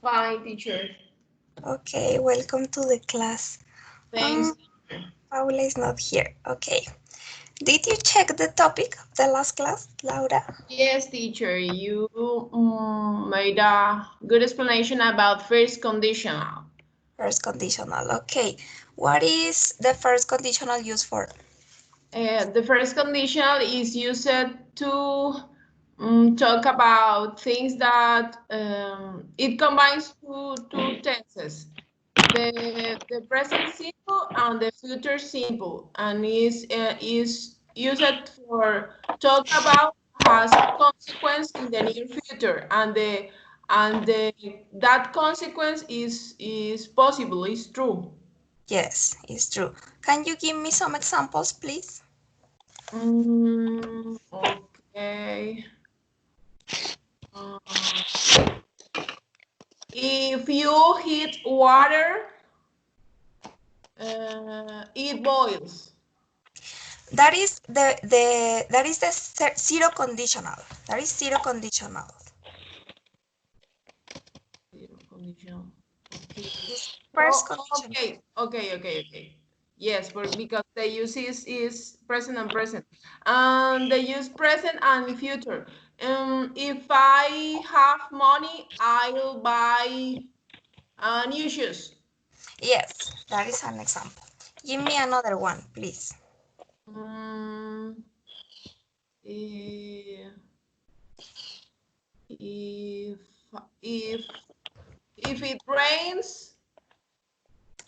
Fine, teacher. Okay, welcome to the class. Thanks. Paula is not here. Okay. Did you check the topic of the last class, Laura? Yes, teacher, you made a good explanation about first conditional. First conditional. Okay. What is the first conditional used for? The first conditional is used to talk about things that it combines two tenses. The present simple and the future simple, and is used for talk about has consequence in the near future, and that consequence is possible, is true. Yes, it's true. Can you give me some examples, please? Okay. Uh, if you heat water, it boils. That is the zero conditional. That is zero conditional. Zero conditional. Okay. It's Oh, first conditional. okay. Yes, because the use is present and present. And they use present and future. If I have money, I'll buy new shoes. Yes, that is an example. Give me another one, please. Um, if if if if it rains,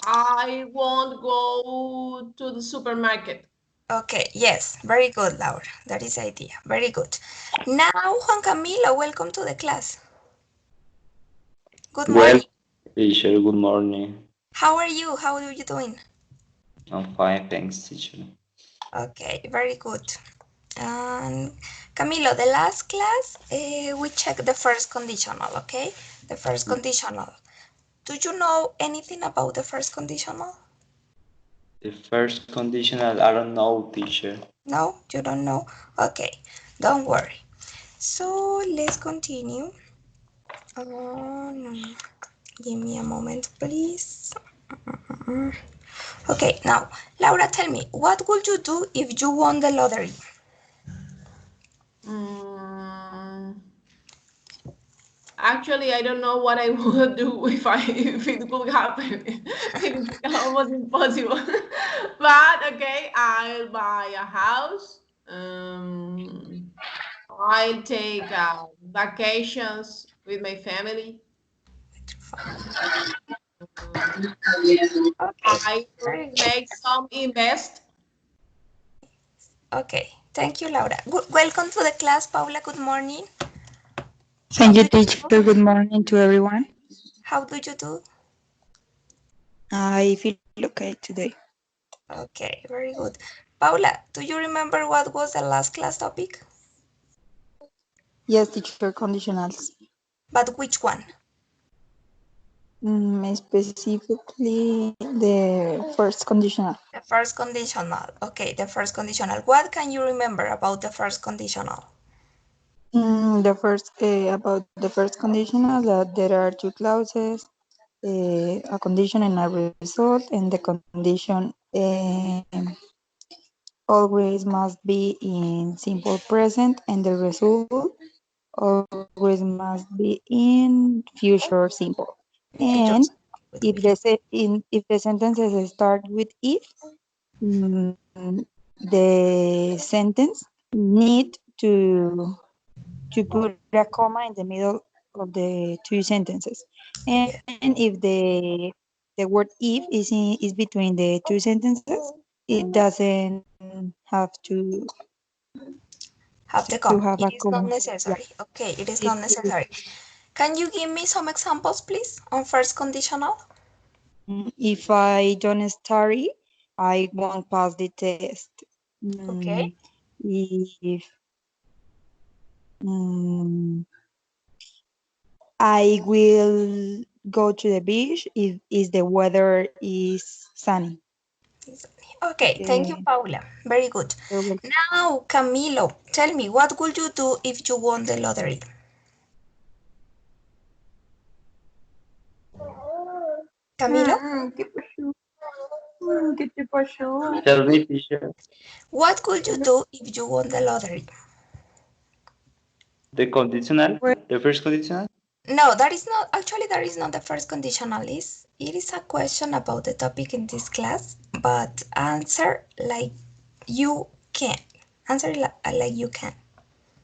I won't go to the supermarket. Okay, yes, very good, Laura. That is the idea. Very good. Now, Juan Camilo, welcome to the class. Good Well, morning. teacher, good morning. How are you? How are you doing? I'm fine, thanks, teacher. Okay, very good. Camilo, the last class, we checked the first conditional, okay? The first conditional. Do you know anything about the first conditional? The first conditional, I don't know, teacher. No, you don't know? Okay, don't worry. So let's continue. Give me a moment, please. Okay, now, Laura, tell me, what would you do if you won the lottery? Mm, Actually, I don't know what I would do if it could happen. It's almost impossible. But okay, I'll buy a house. I'll take vacations with my family. Um, Okay, I will very good. make some invest. Okay, thank you, Laura. Welcome to the class, Paula. Good morning. How Thank do you, you teacher. do? Good morning to everyone. How do you do? I feel okay today. Okay, very good. Paula, do you remember what was the last class topic? Yes, teacher, conditionals. But which one? Specifically, the first conditional. The first conditional. Okay, the first conditional. What can you remember about the first conditional? About the first conditional, that there are two clauses, a condition and a result, and the condition always must be in simple present, and the result always must be in future simple. And Features with if be. if the sentences start with if, mm, the sentence need to put a comma in the middle of the two sentences. And Yeah, if the word if is between the two sentences, it doesn't have have the to comma. have a It is comma. not Yeah, necessary. Okay, it is it, not it is. necessary. Can you give me some examples, please, on first conditional? If I don't study, I won't pass the test. Okay. Mm, if mm, I will go to the beach if is the weather is sunny. Okay, thank you, The, Paula. Very good. Now, Camilo, tell me, what would you do if you won the lottery? Camilo, ¿Qué pasó? ¿Qué te pasó? Tell me, teacher. what could you do if you won the lottery? The conditional, Well, the first conditional. No, that is not actually that is not the first conditional list. It is a question about the topic in this class, but answer like you can. Answer like you can.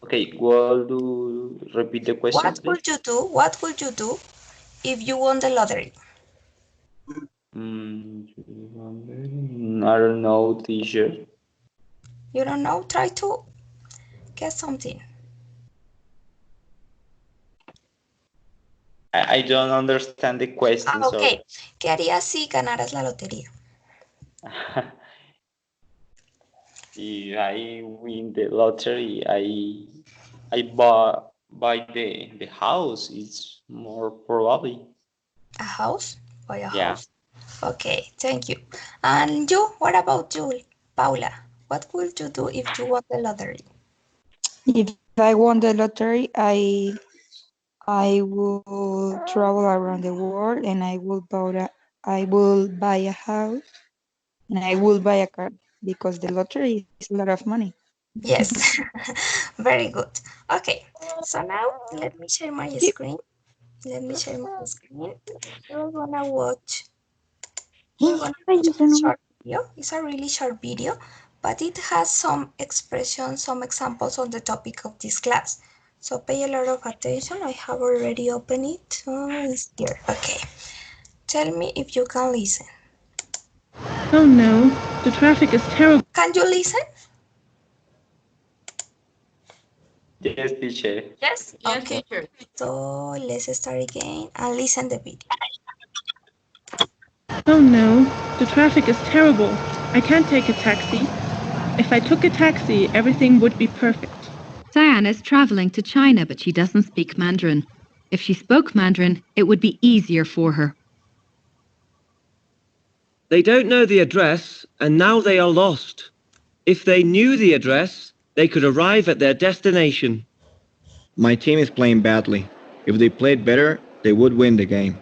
Okay, will do repeat the question, What please? could you do? What could you do if you won the lottery? I don't know, teacher. You don't know? Try to get something. I don't understand the question, Ah, sorry. ok. ¿Qué harías si ganaras la lotería? If I win the lottery, I buy the house. It's more probably. A house? Buy a Yeah. house? Okay, thank you. And you? What about you, Paula? What would you do if you won the lottery? if I won the lottery, I will travel around the world and I will buy a house and I will buy a car because the lottery is a lot of money. Yes, very good. Okay, so now let me share my screen. Let me share my screen. We're gonna watch. We're gonna Ay, watch eso a no. short video. It's a really short video, but it has some expressions, some examples on the topic of this class. So pay a lot of attention. I have already opened it. It's here. Okay. Tell me if you can listen. Oh no, the traffic is terrible. Can you listen? Yes, teacher. Yes. Yes, Okay. teacher. So let's start again and listen the video. Oh no, the traffic is terrible. I can't take a taxi. If I took a taxi, everything would be perfect. Diane is traveling to China, but she doesn't speak Mandarin. If she spoke Mandarin, it would be easier for her. They don't know the address, and now they are lost. If they knew the address, they could arrive at their destination. My team is playing badly. If they played better, they would win the game.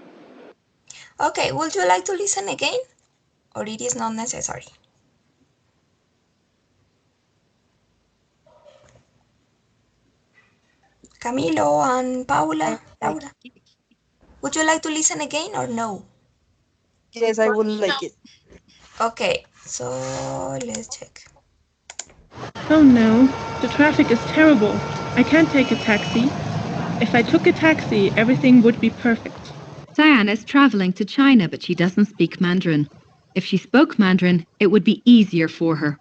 Okay, would you like to listen again? Or it is not necessary? Camilo and Paula, Like, Laura, would you like to listen again or no? yes, I would like it. Okay, so let's check. Oh no, the traffic is terrible. I can't take a taxi. If I took a taxi, everything would be perfect. Diane is traveling to China, but she doesn't speak Mandarin. If she spoke Mandarin, it would be easier for her.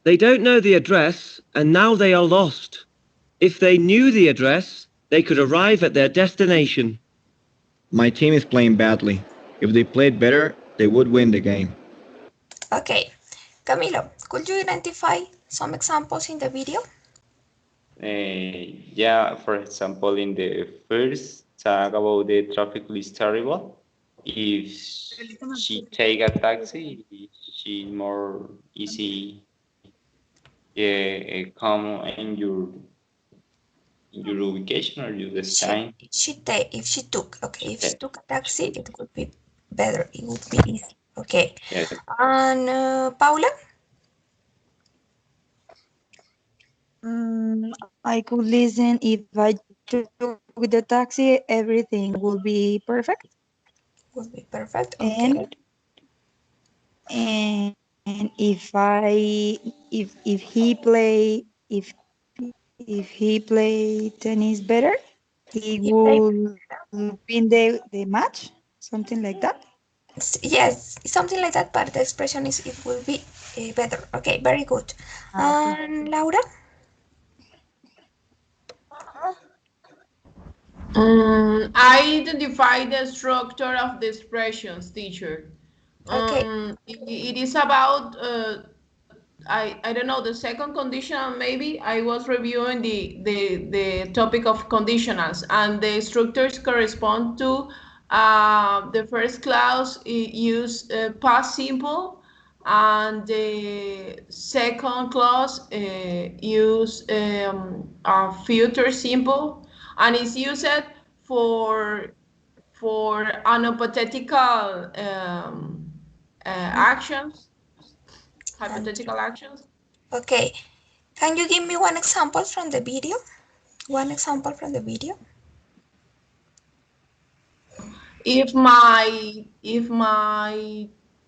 They don't know the address, and now they are lost. If they knew the address, they could arrive at their destination. My team is playing badly. If they played better, they would win the game. Okay, Camilo, could you identify some examples in the video? Yeah, for example, in the first talk about the traffic is terrible. If she take a taxi, she more easy come in your ubication or your destination. If she took, okay, if she took a taxi, She, it would be better. It would be easy. Okay, yes. and Paula, I could listen if I took the taxi, everything will be perfect. would be perfect. And Okay, and if he play if he play tennis better, he if they, will win the match, something like that. yes, something like that. But the expression is it will be better. Okay, very good. Okay. And Laura, I identify the structure of the expressions, teacher. okay, It is about I don't know the second conditional. Maybe I was reviewing the topic of conditionals, and the structures correspond to the first clause use past simple, and the second clause use future simple, and it's used for for an hypothetical actions, hypothetical actions. Okay, can you give me one example from the video? One example from the video? If my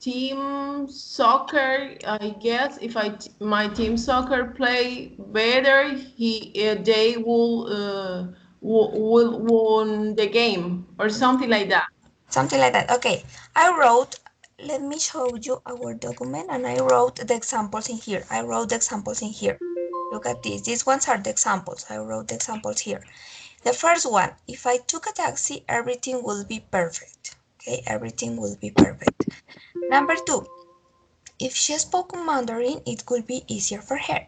team soccer, I guess if my team soccer play better, they will won the game or something like that. Something like that. Okay, I wrote, let me show you our document, and I wrote the examples in here. I wrote the examples in here. Look at this. These ones are the examples. I wrote the examples here. The first one, if I took a taxi, everything will be perfect. Okay, everything will be perfect. Number two, if she spoke Mandarin, it would be easier for her.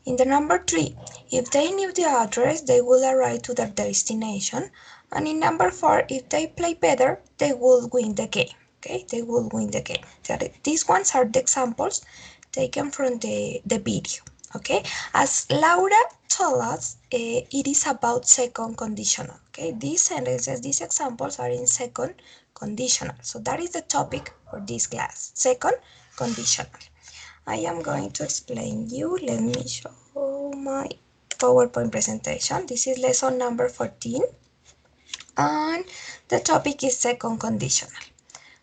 In the number three, if they knew the address, they will arrive to their destination. And in number four, if they play better, they will win the game. Okay, they will win the game. These ones are the examples taken from the video. Okay, as Laura told us, it is about second conditional. Okay, these sentences, these examples are in second conditional. So that is the topic for this class, second conditional. I am going to explain you. Let me show my PowerPoint presentation. This is lesson number 14 and the topic is second conditional.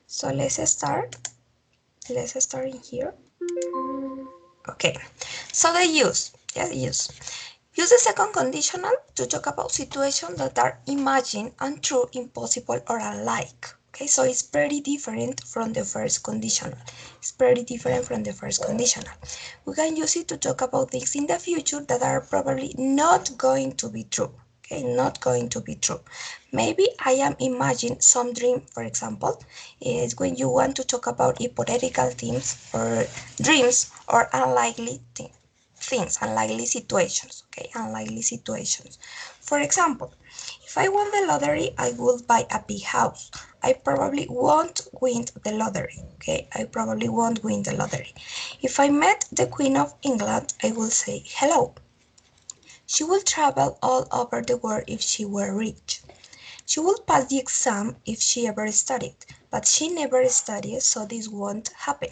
So let's start. Let's start in here. Okay, so the use. Yes, use. Use the second conditional to talk about situations that are imagined, untrue, impossible, or unlike. Okay, so it's pretty different from the first conditional. It's pretty different from the first conditional. We can use it to talk about things in the future that are probably not going to be true. Okay, not going to be true. Maybe I am imagining some dream, for example, is when you want to talk about hypothetical things or dreams or unlikely things, unlikely situations, okay, unlikely situations. For example, if I won the lottery, I will buy a big house. I probably won't win the lottery, okay, I probably won't win the lottery. If I met the Queen of England, I will say hello. She will travel all over the world if she were rich. She would pass the exam if she ever studied, but she never studied, so this won't happen.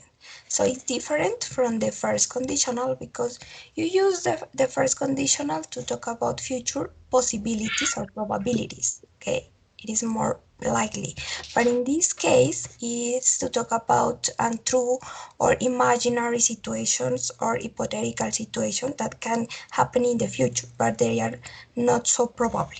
So it's different from the first conditional because you use the first conditional to talk about future possibilities or probabilities. Okay, it is more likely. But in this case, it's to talk about untrue or imaginary situations or hypothetical situations that can happen in the future, but they are not so probable.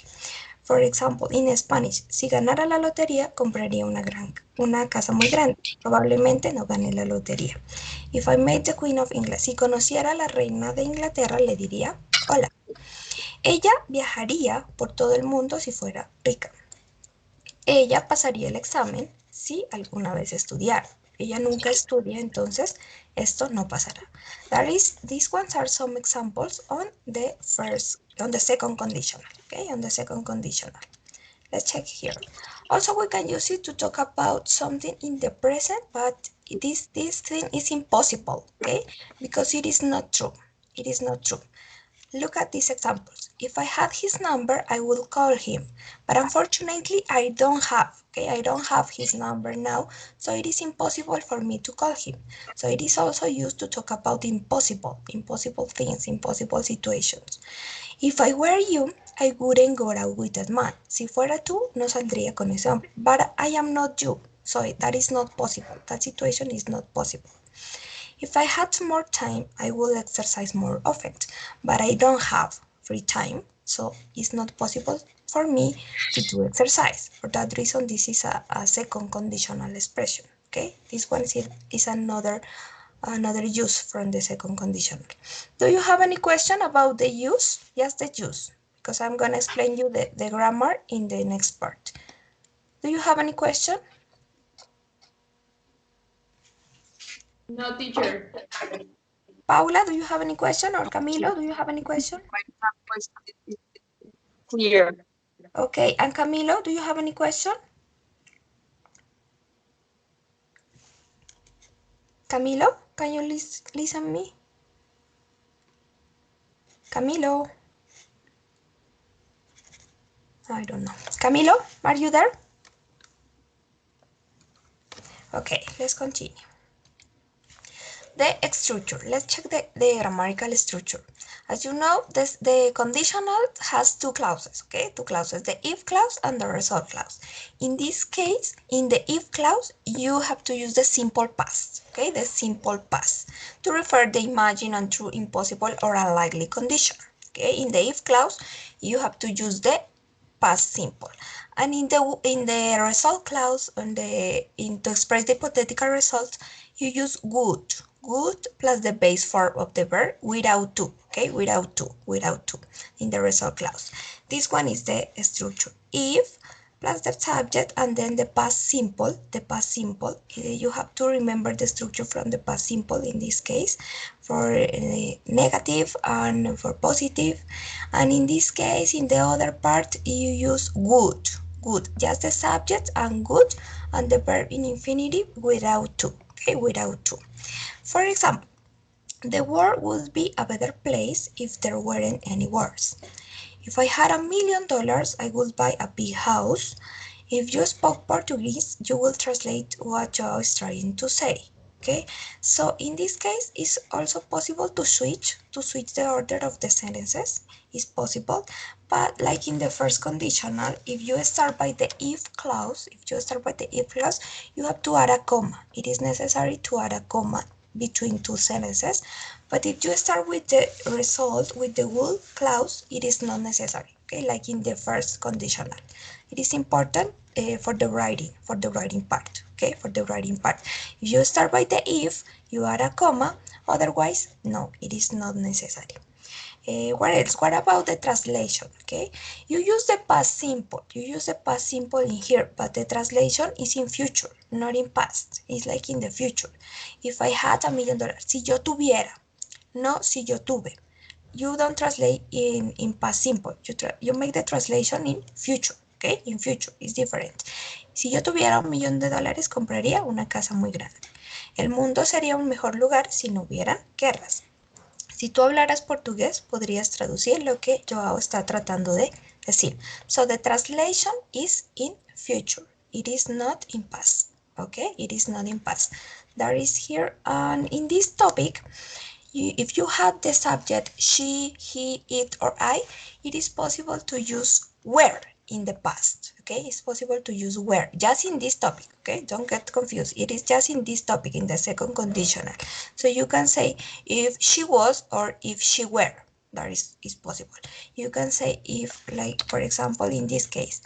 For example, in Spanish, si ganara la lotería, compraría una casa muy grande. Probablemente no gane la lotería. If I met the Queen of England, si conociera a la reina de Inglaterra, le diría hola. Ella viajaría por todo el mundo si fuera rica. Ella pasaría el examen si alguna vez estudiara. Ella nunca estudia, entonces esto no pasará. These ones are some examples on the second conditional. Okay, on the second conditional. Let's check here. Also, we can use it to talk about something in the present, but this thing is impossible, okay? Because it is not true. It is not true. Look at these examples. If I had his number, I will call him. But unfortunately, I don't have, okay? I don't have his number now, so it is impossible for me to call him. So it is also used to talk about impossible things, impossible situations. If I were you, I wouldn't go out with that man. Si fuera tú, no saldría con ese hombre. But I am not you, so that is not possible. That situation is not possible. If I had more time, I would exercise more often, but I don't have free time, so it's not possible for me to do exercise. For that reason, this is a second conditional expression. Okay, this one is another use from the second conditional. Do you have any question about the use? Just the use, because I'm going to explain you the grammar in the next part. Do you have any question? No, teacher. Paula, do you have any question? Or Camilo, do you have any question? Clear. Okay, and Camilo, do you have any question? Camilo, can you listen me? Camilo. I don't know. Camilo, are you there? Okay, let's continue. The structure. Let's check the grammatical structure. As you know, the conditional has two clauses, okay? Two clauses, the if clause and the result clause. In this case, in the if clause, you have to use the simple past, okay? The simple past to refer the imagined and true, impossible, or unlikely condition, okay? In the if clause, you have to use the past simple. And in the result clause, to express the hypothetical result, you use would plus the base form of the verb without to, okay, without to in the result clause. This one is the structure. If plus the subject and then the past simple, you have to remember the structure from the past simple in this case for negative and for positive. And in this case, in the other part, you use would, just the subject and good and the verb in infinitive without to, okay, without to. For example, the world would be a better place if there weren't any wars. If I had $1,000,000, I would buy a big house. If you spoke Portuguese, you will translate what Joao is trying to say. Okay, so in this case, it's also possible to switch the order of the sentences. It's possible, but like in the first conditional, if you start by the if clause, you have to add a comma. It is necessary to add a comma between two sentences, but if you start with the result with the would clause, it is not necessary. Okay, like in the first conditional, it is important for the writing part. Okay, for the writing part, if you start by the if, you add a comma. Otherwise, no, it is not necessary. What else? What about the translation? Okay, you use the past simple. In here, but the translation is in future, not in past. It's like in the future. If I had $1,000,000, si yo tuviera, no si yo tuve. You don't translate in past simple. You make the translation in future. Okay, in future is different. Si yo tuviera $1,000,000, compraría una casa muy grande. El mundo sería un mejor lugar si no hubieran guerras. Si tú hablaras portugués, podrías traducir lo que Joao está tratando de decir. So the translation is in future. It is not in past. Okay, it is not in past. That is here. And in this topic, if you have the subject she, he, it, or I, it is possible to use were in the past. Okay, it's possible to use were just in this topic. Okay, don't get confused. It is just in this topic, in the second conditional. So you can say if she was or if she were. That is possible. You can say if, like for example, in this case,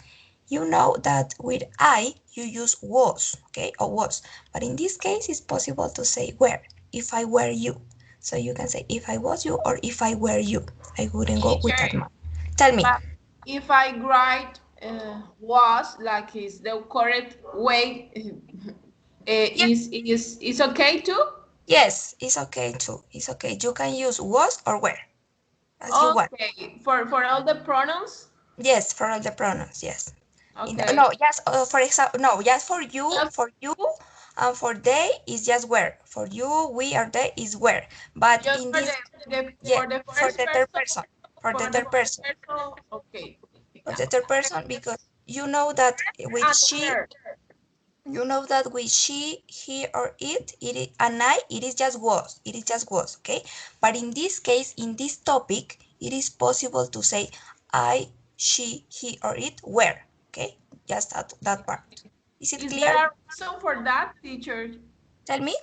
you know that with I you use was, okay, or was, but in this case it's possible to say were. If I were you, so you can say if I was you or if I were you. I wouldn't go with that Teacher, one. Tell me. but if I write was like is the correct way, Yeah. is okay too? Yes, it's okay too. It's okay. You can use was or were as you want. Okay, for all the pronouns. Yes, for all the pronouns. Yes. Okay, No, yes. For example, no, just just for you, and for they is just were. For you, we or they is were. But just in for this, the yeah, for the for first the third person, person, for for the the third first person, person. Okay, for yeah. the third person, because you know that with And she, where? you know that with she, he, or it is, and I, it is just was. It is just was, okay? But in this case, in this topic, it is possible to say I, she, he, or it were, okay? Just that part. Is it Is clear? there a reason for that, teacher? Tell me.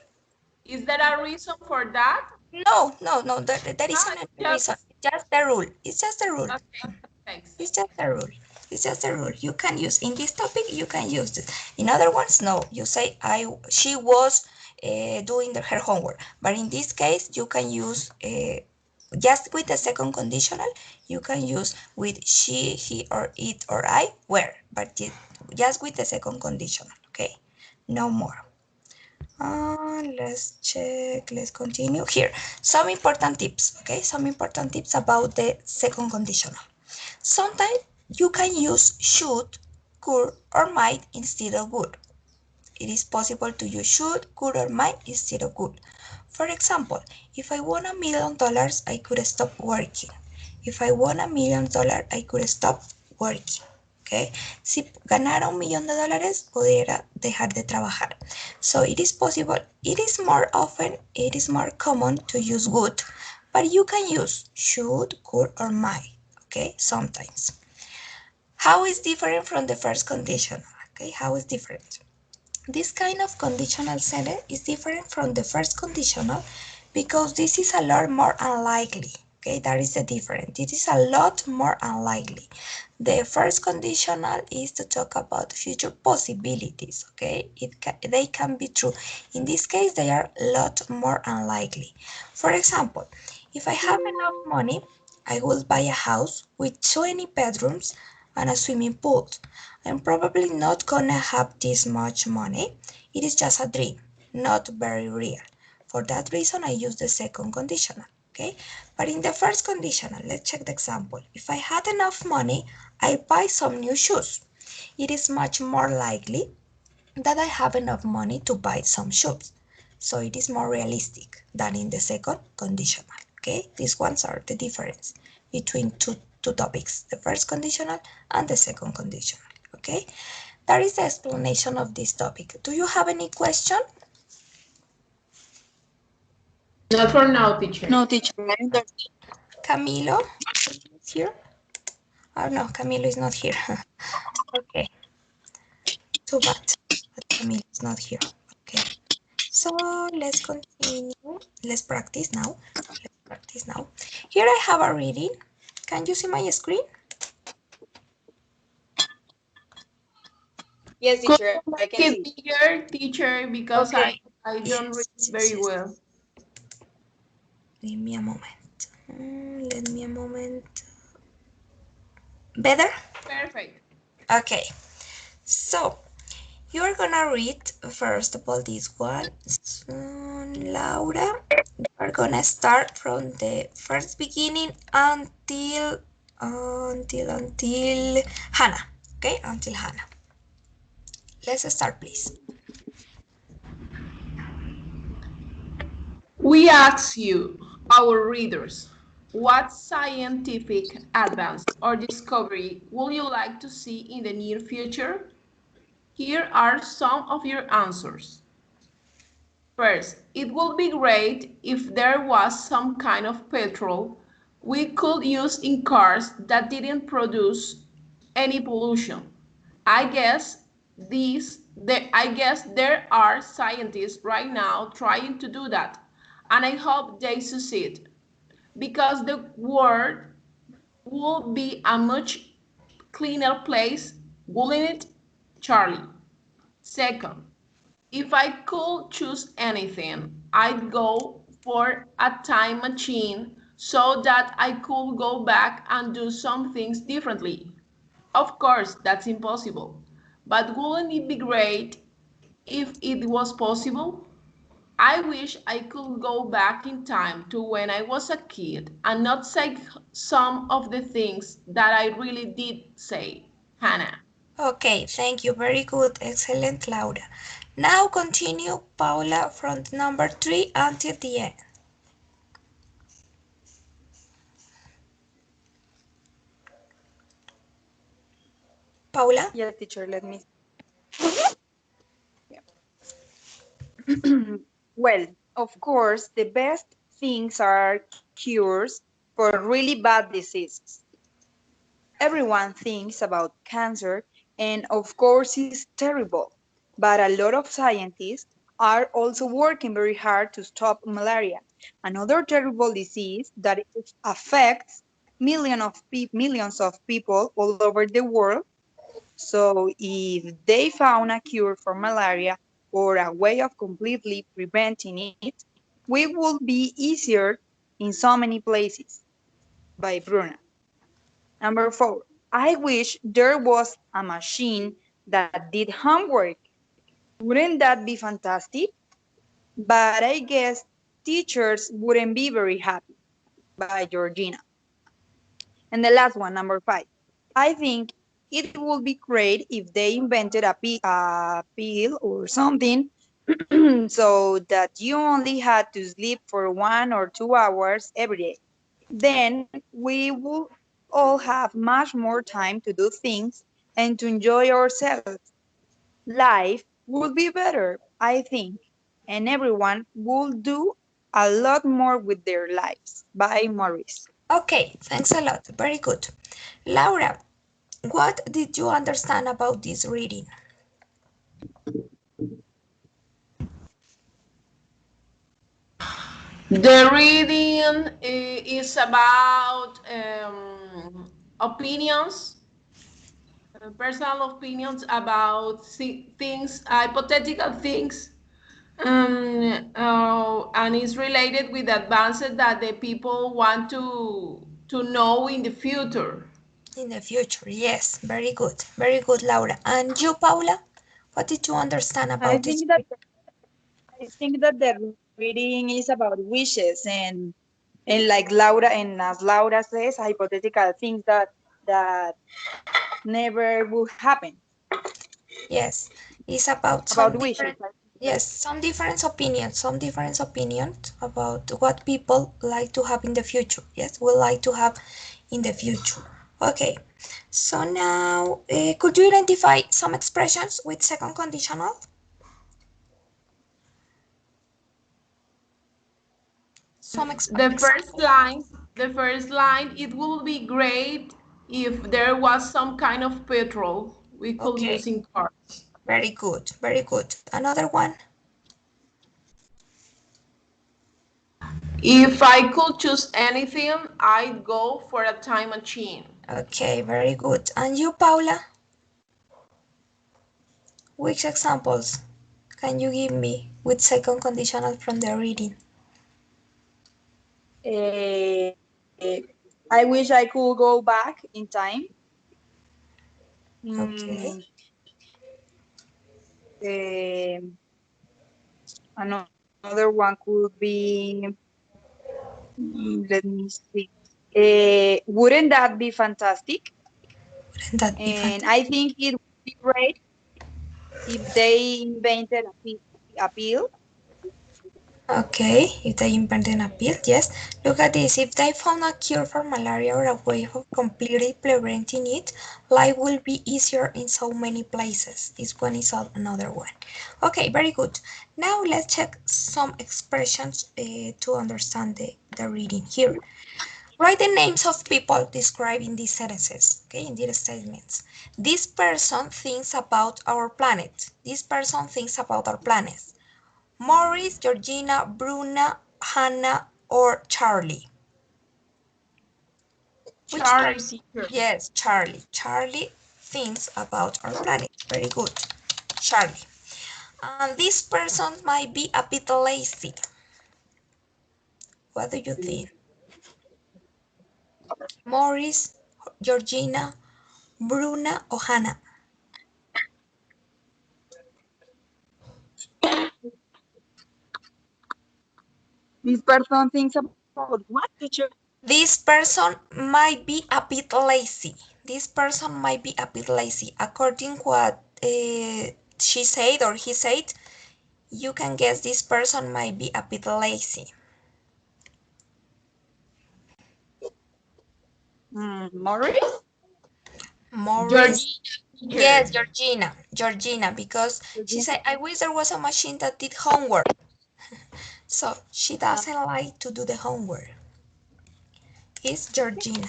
Is there a reason for that? No, no, no. There No, isn't it's any reason. just It's just the rule. It's just the rule. okay. Thanks. It's just a rule. It's just a rule. You can use in this topic. You can use this. In other ones, no. You say she was doing her homework. But in this case, you can use just with the second conditional. You can use with she, he, or it, or I, were. But just with the second conditional. Okay. No more. Let's check. Let's continue here. Some important tips. Okay. Some important tips about the second conditional. Sometimes you can use should, could, or might instead of would. It is possible to use should, could, or might instead of would. For example, if I won $1,000,000, I could stop working. If I won $1,000,000, I could stop working. Okay? Si ganara $1,000,000, pudiera dejar de trabajar. So it is possible, it is more often, it is more common to use would, but you can use should, could, or might, okay, sometimes. How is different from the first conditional? Okay, how is different? This kind of conditional sentence is different from the first conditional because this is a lot more unlikely. Okay, that is the difference. This is a lot more unlikely. The first conditional is to talk about future possibilities. Okay, they can be true. In this case, they are a lot more unlikely. For example, if I have enough money, I will buy a house with 20 bedrooms and a swimming pool. I'm probably not gonna have this much money. It is just a dream, not very real. For that reason, I use the second conditional, okay? But in the first conditional, let's check the example. If I had enough money, I buy some new shoes. It is much more likely that I have enough money to buy some shoes. So it is more realistic than in the second conditional, okay? These ones are the difference between two topics, the first conditional and the second conditional, okay? That is the explanation of this topic. Do you have any question? Not for now, teacher. No, teacher, I understand. Camilo is here? Oh no, Camilo is not here. Okay, too bad. But Camilo is not here. Okay, so let's continue. Let's practice now. Let's practice now. Here I have a reading. Can you see my screen? Yes, Could teacher, you I make can it see. bigger, teacher? Because Okay. I don't read Yes, very yes, yes. well. Give me a moment. Let me a moment. Better? Perfect. Okay. So you're gonna read first of all this one. So, Laura, we're gonna start from the first beginning until Hannah. Okay, until Hannah. Let's start, please. We ask you, our readers, what scientific advance or discovery would you like to see in the near future? Here are some of your answers. First, it would be great if there was some kind of petrol we could use in cars that didn't produce any pollution. I guess I guess there are scientists right now trying to do that, and I hope they succeed because the world will be a much cleaner place, wouldn't it, Charlie? Second, if I could choose anything, I'd go for a time machine so that I could go back and do some things differently. Of course, that's impossible. But wouldn't it be great if it was possible? I wish I could go back in time to when I was a kid and not say some of the things that I really did say. Hannah. Okay, thank you. Very good. Excellent, Laura. Now continue, Paula, from number 3 until the end. Paula? Yes, teacher, let me. Well, of course, the best things are cures for really bad diseases. Everyone thinks about cancer, and of course, it's terrible. But a lot of scientists are also working very hard to stop malaria, another terrible disease that affects millions of people all over the world. So, if they found a cure for malaria or a way of completely preventing it, we would be easier in so many places. By Bruna. Number 4, I wish there was a machine that did homework. Wouldn't that be fantastic? But I guess teachers wouldn't be very happy. By Georgina. And the last one, number 5. I think it would be great if they invented a pill or something so that you only had to sleep for 1 or 2 hours every day. Then we will all have much more time to do things and to enjoy ourselves. Life would be better, I think, and everyone would do a lot more with their lives. By Maurice. Okay, thanks a lot. Very good. Laura, what did you understand about this reading? The reading is about opinions, personal opinions about things, hypothetical things, and it's related with advances that the people want to know in the future. In the future, yes. Very good. Very good, Laura. And you, Paula, what did you understand I about this? think that the reading is about wishes and like Laura and as Laura says, hypothetical things that never will happen. Yes, it's about About some wishes. different, yes, some different opinions about what people like to have in the future. Yes, would like to have in the future. Okay, so now could you identify some expressions with second conditional? Some The first examples. line, the first line, it would be great if there was some kind of petrol we could Okay, use in cars. very good, very good. Another one. If I could choose anything, I'd go for a time machine. Okay, very good. And you, Paula, which examples can you give me with second conditional from the reading? Eh, I wish I could go back in time. Okay. Mm, eh, another one could be, let me see. Wouldn't that be fantastic? Wouldn't that be And fantastic? I think it would be great if they invented a pill. Okay, if they invented a pill, yes. Look at this. If they found a cure for malaria or a way of completely preventing it, life will be easier in so many places. This one is another one. Okay, very good. Now let's check some expressions to understand the reading here. Write the names of people described in these sentences, okay, in these statements. This person thinks about our planet. This person thinks about our planet. Maurice, Georgina, Bruna, Hannah, or Charlie? Which Charlie person? teacher. Yes, Charlie. Charlie thinks about our planet. Very good. Charlie. And this person might be a bit lazy. What do you think? Maurice, Georgina, Bruna, or Hannah? This person thinks about what, teacher? This person might be a bit lazy. This person might be a bit lazy. According what she said or he said, you can guess this person might be a bit lazy. Maurice? Maurice, Georgina yes, teacher. Georgina, because she said, I wish there was a machine that did homework. So she doesn't like to do the homework. It's Georgina.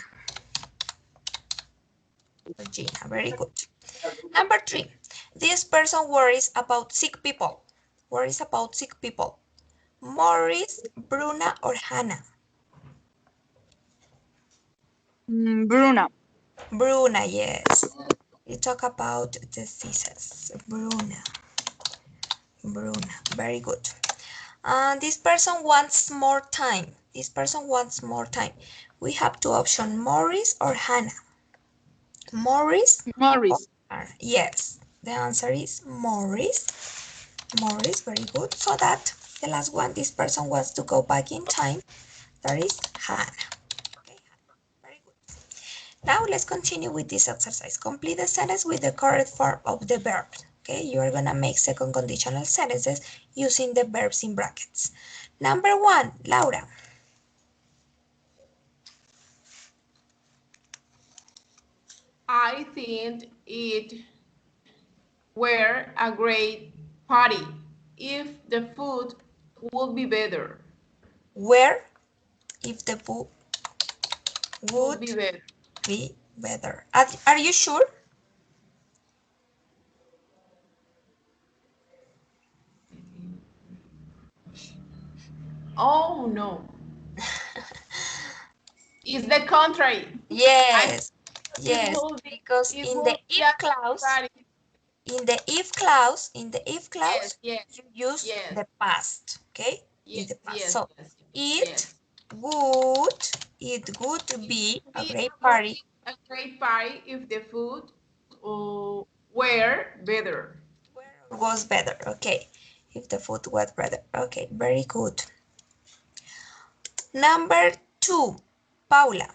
Georgina, very good. Number 3, this person worries about sick people. Worries about sick people. Maurice, Bruna, or Hannah? Bruna. Bruna, yes. We talk about diseases. Bruna, very good. And this person wants more time. This person wants more time. We have two options, Maurice or Hannah. Maurice or Maurice. Hannah? Yes, the answer is Maurice. Maurice, very good. So that the last one, this person wants to go back in time. That is Hannah. Okay, very good. Now let's continue with this exercise. Complete the sentence with the correct form of the verb. Okay, you are gonna make second conditional sentences using the verbs in brackets. Number 1, Laura. I think it were a great party if the food would be better. Where if the food Would would be better. be better. Are you sure? Oh no, it's the contrary. I Yes, it yes, will be because it will be a party. in the if Yes, clause, yes, you use yes, the past, okay? yes, In the past. yes, So yes, it yes. would it would It be would a be great party a great party if the food were better. was better, okay? If the food was better. Okay, very good. Number two, Paula.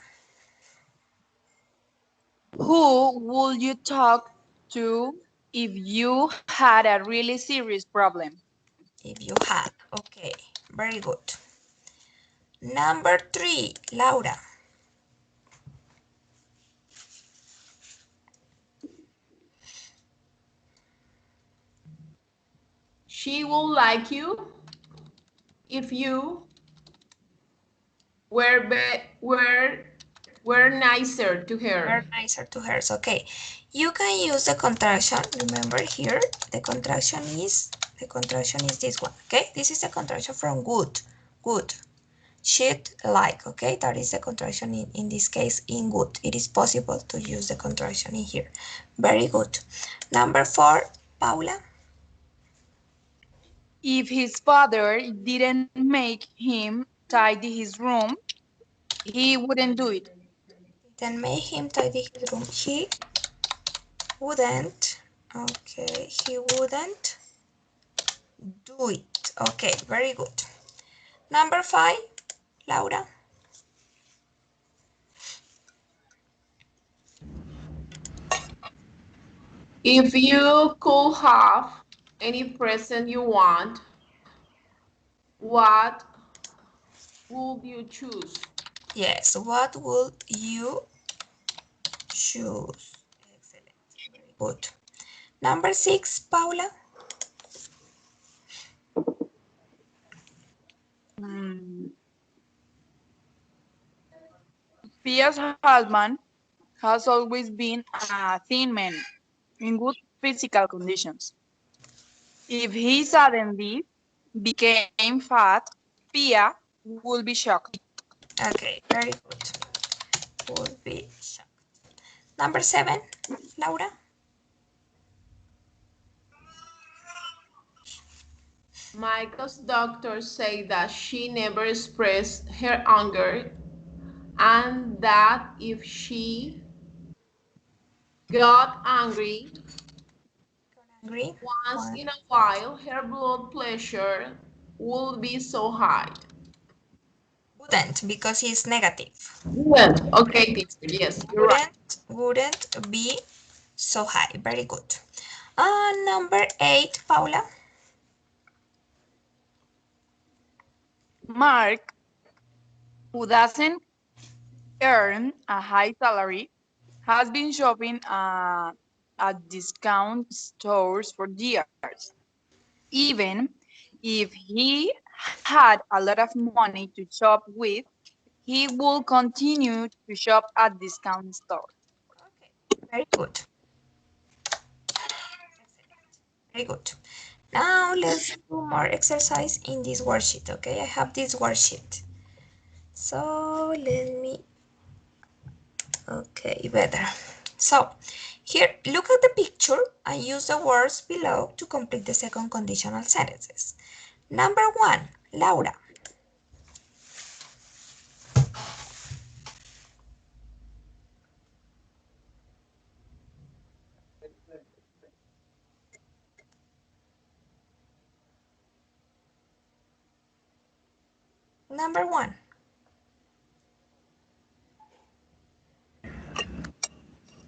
Who would you talk to if you had a really serious problem? If you had, okay, very good. Number three, Laura. She will like you if you were be were nicer to Are her. nicer to hers. Okay, you can use the contraction. Remember here, the contraction is this one. Okay, this is the contraction from good, good. Should like. Okay, that is the contraction in this case in good. It is possible to use the contraction in here. Very good. Number four, Paula. If his father didn't make him tidy his room, he wouldn't do it. Then make him tidy his room. He wouldn't. Okay, he wouldn't do it. Okay, very good. Number five, Laura. If you could have any present you want, what would you choose? Yes, what would you choose? Excellent, very good. Number six, Paula. Mm. Pia's husband has always been a thin man in good physical conditions. If he suddenly became fat, Pia would be shocked. Okay, very good. Would be shocked. Number seven, Laura. Michael's doctors say that she never expressed her anger and that if she got angry Agree? once One. in a while, her blood pressure would be so high. Wouldn't because it's negative. Well, okay, teacher, yes, you're right. Wouldn't be so high. Very good. Number eight, Paula. Mark, who doesn't earn a high salary, has been shopping at discount stores for years. Even if he had a lot of money to shop with, he will continue to shop at discount stores. Okay, very good. Very good. Now let's do more exercise in this worksheet. Okay, I have this worksheet. So let me. Okay, better. So here, look at the picture and use the words below to complete the second conditional sentences. Number one, Laura. Number one.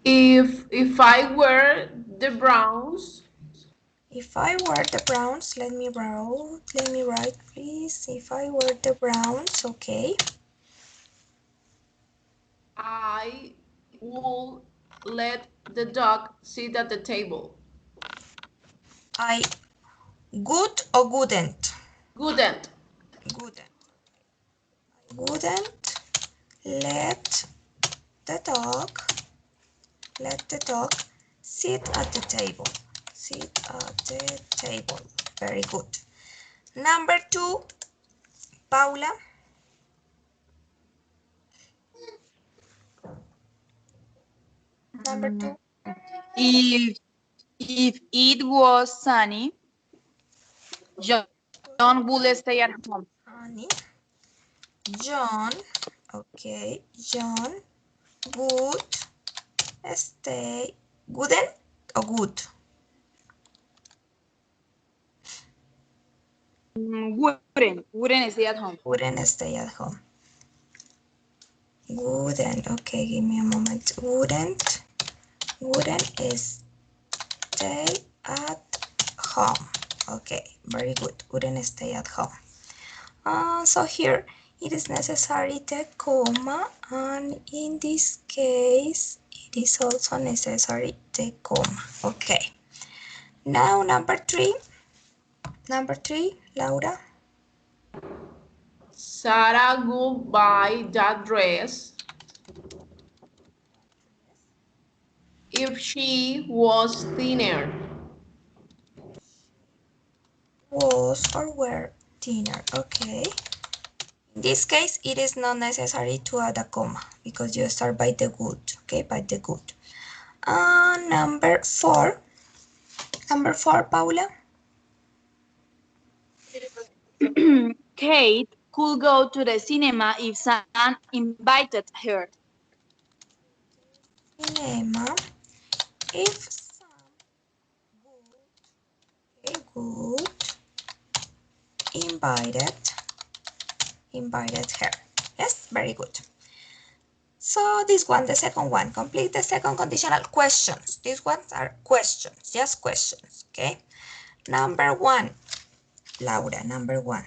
If I were the Browns, If I were the Browns, let me write, please. If I were the Browns, okay. I would let the dog sit at the table? I good or wouldn't? Wouldn't. Wouldn't. I wouldn't let the dog sit at the table. Sit at the table. Very good. Number 2, Paula. Number 2. If it was sunny, John would stay at home. Honey. John. Okay. John would stay. Wouldn't or would? Wouldn't stay at home. Wouldn't stay at home. Wouldn't. Okay, give me a moment. Wouldn't stay at home. Okay, very good. Wouldn't stay at home. So here it is necessary the comma, and in this case it is also necessary the comma. Okay. Now number 3. Number 3, Laura. Sarah would buy that dress if she was thinner. Was or were thinner. Okay. In this case, it is not necessary to add a comma because you start by the good. Okay, by the good. Number 4. Number 4, Paula. Kate could go to the cinema if Sam invited her. Cinema. If Sam would invited her. Yes, very good. So this one, the second one, complete the second conditional questions. These ones are questions, just questions, okay? Number 1, Laura, number 1.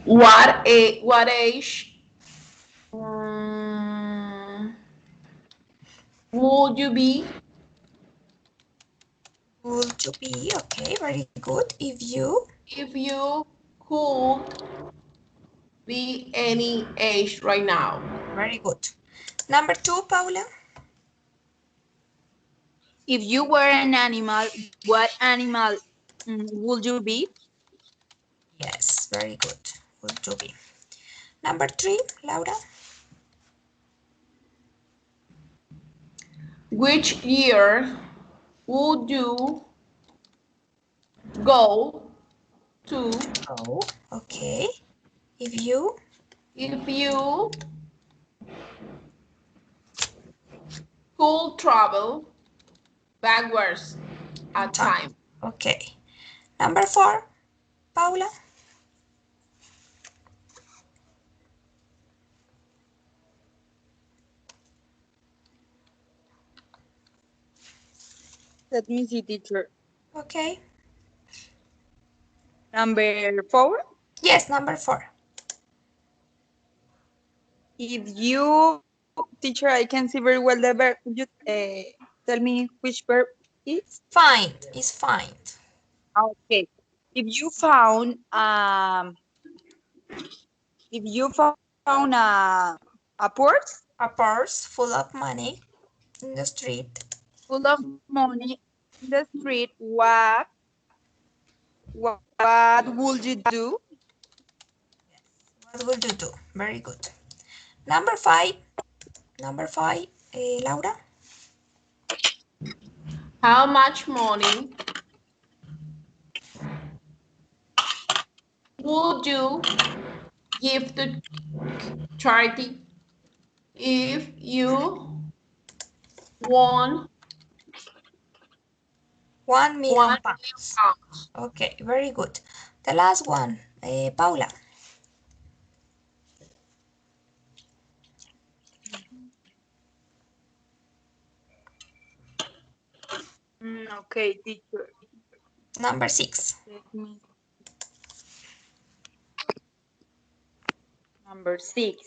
What age would you be? Would you be, okay, very good. If you could be any age right now. Very good. Number 2, Paula. If you were an animal, what animal would you be? Yes, very good. Would you be. Number 3, Laura. Which year would you go to Oh, okay. If you if you could travel backwards at talk. time? Okay. Number 4, Paula. Let me see, teacher. Okay. Number 4. Yes, number 4. If you, teacher, I can see very well the verb. Could you tell me which verb is? Find is find. Okay. If you found a purse A purse full of money in the street. full of money in the street, what would you do? What would you do? Very good. Number 5. Number 5, Laura. How much money would you give to charity if you won 1 million 1 million pounds. pounds? Okay, very good. The last one, Paula. Okay, teacher. Number 6. Let me. Number 6.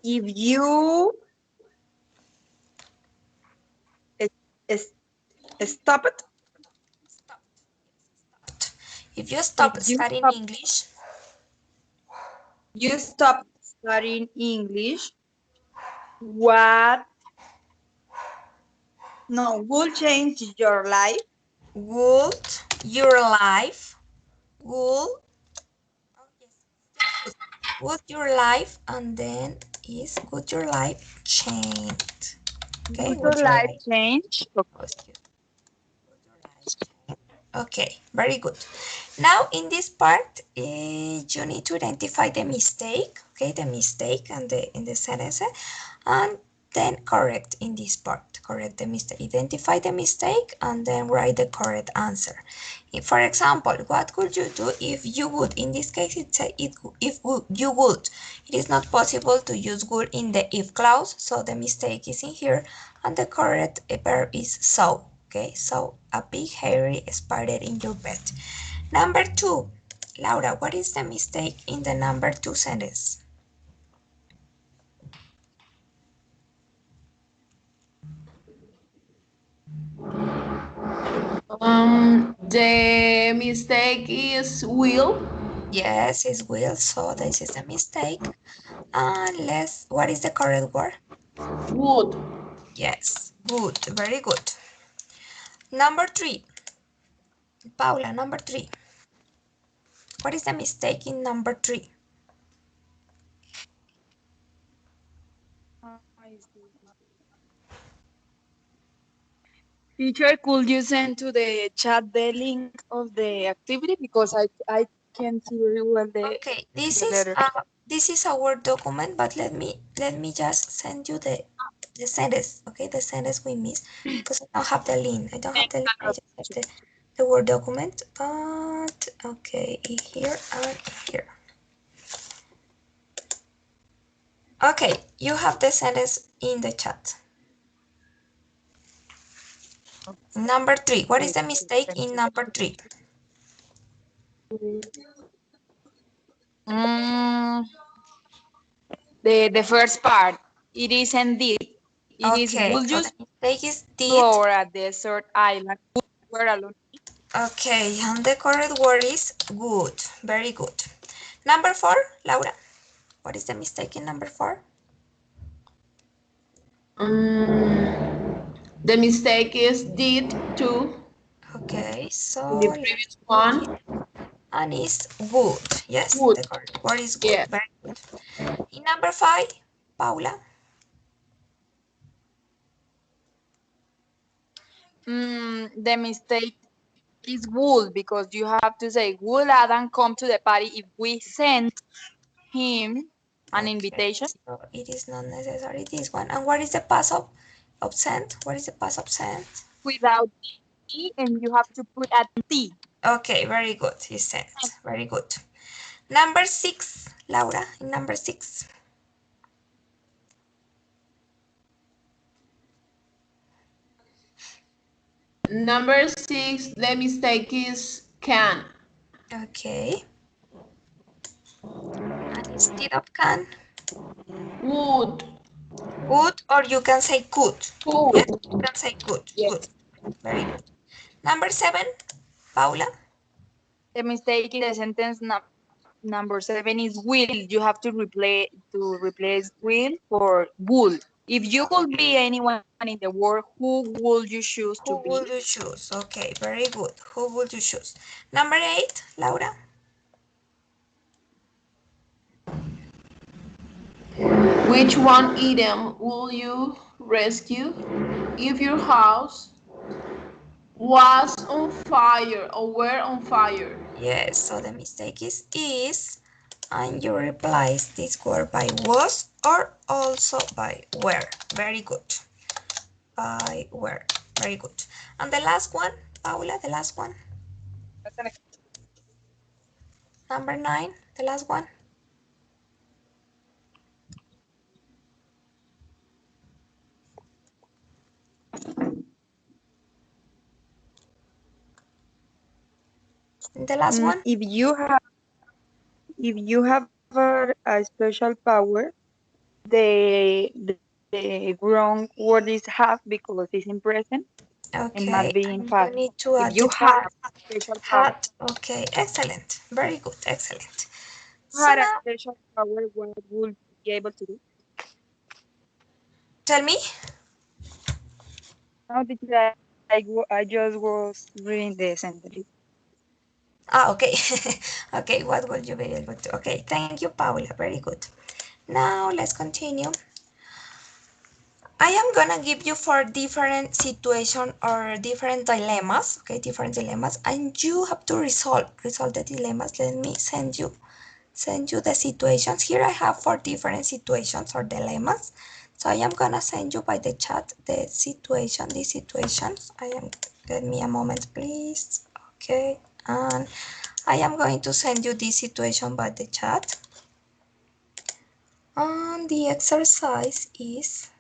If you is- stop it, If you if stop you studying stop, English, you stop studying English, what no will change your life? would your life, would, oh yes, would your life, and then is would your life change? Okay, Would would your your life life, change? would your life change? Okay, very good. Now in this part, you need to identify the mistake, okay, the mistake and in the sentence, and then correct in this part. Correct the mistake, identify the mistake, and then write the correct answer. For example, what would you do if you would? In this case, it's a if you would. It is not possible to use would in the if clause, so the mistake is in here, and the correct verb is so. Okay, so a big hairy spider in your bed. Number 2, Laura, what is the mistake in the number 2 sentence? The mistake is will. Yes, it's will, so this is a mistake. Unless, what is the correct word? Would. Yes, good, very good. Number 3, Paula, number 3. What is the mistake in number 3? I see. Teacher, could you send to the chat the link of the activity because I can see very well Okay, the letters. this is a Word document, but let me just send you the sentence, okay, the sentence we missed because I don't have the link. I don't have the link. I just have the Word document. But okay, here and here. Okay, you have the sentence in the chat. Number 3. What is the mistake in number 3? Mm, the first part, it is indeed. It is Okay, would so you the mistake is did. explore a desert island where alone? Okay, and the correct word is good. Very good. Number 4, Laura. What is the mistake in number 4? The mistake is did to. Okay, In so the let's previous put it. one, And it's would. Yes, would. the correct word is good. Yeah. Very good. In number 5, Paula. The mistake is would because you have to say would Adam come to the party if we sent him an Okay, invitation so it is not necessary this one. And what is the past of sent? What is the past of sent? without T and you have to put a T. Okay, very good. He sent. Very good. Number 6, Laura. In number 6. Number 6, the mistake is can. Okay. And instead of can, Would. would, or you can say could. Yes, Could. you can say could. Yes. Good. Very good. Number 7, Paula. The mistake in the sentence number 7 is will. You have to replace will for would. If you could be anyone in the world, who would you choose to Who be? would you choose? Okay, very good. Who would you choose? Number 8, Laura. Which one item will you rescue if your house was on fire or were on fire? Yes, so the mistake is, and you replace this word by was or also by were. Very good. By were. Very good. And the last one, Paula, the last one. Number 9, the last one. The last one. If you have had a special power. The wrong word is have because it's in present and must Okay, be in and past. you need to If add you the have part special power, had. Okay, excellent. Very good, excellent. So had a now, special power, what would you be able to do? tell me. Now that I just was reading the sentence. Ah, okay. Okay, what will you be able to? Okay, thank you, Paula. Very good. Now let's continue. I am gonna give you four different situation or different dilemmas. Okay, different dilemmas, and you have to resolve the dilemmas. Let me send you the situations. Here I have four different situations or dilemmas. So I am gonna send you by the chat the situation, these situations. Give me a moment, please. Okay, and I am going to send you this situation by the chat. And the exercise is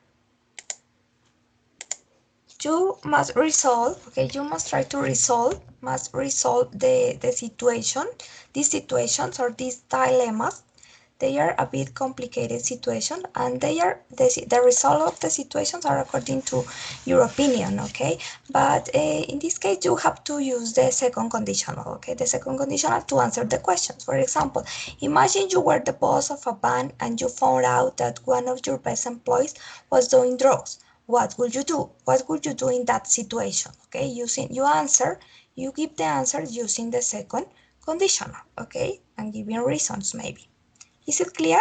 you must resolve, okay, you must try to resolve the situation, these situations or these dilemmas. They are a bit complicated situation, and they are the result of the situations are according to your opinion, okay? But in this case, you have to use the second conditional, okay? The second conditional to answer the questions. For example, imagine you were the boss of a bank and you found out that one of your best employees was doing drugs. What would you do? What would you do in that situation? Okay, you give the answer using the second conditional, okay, and giving reasons maybe. Is it clear?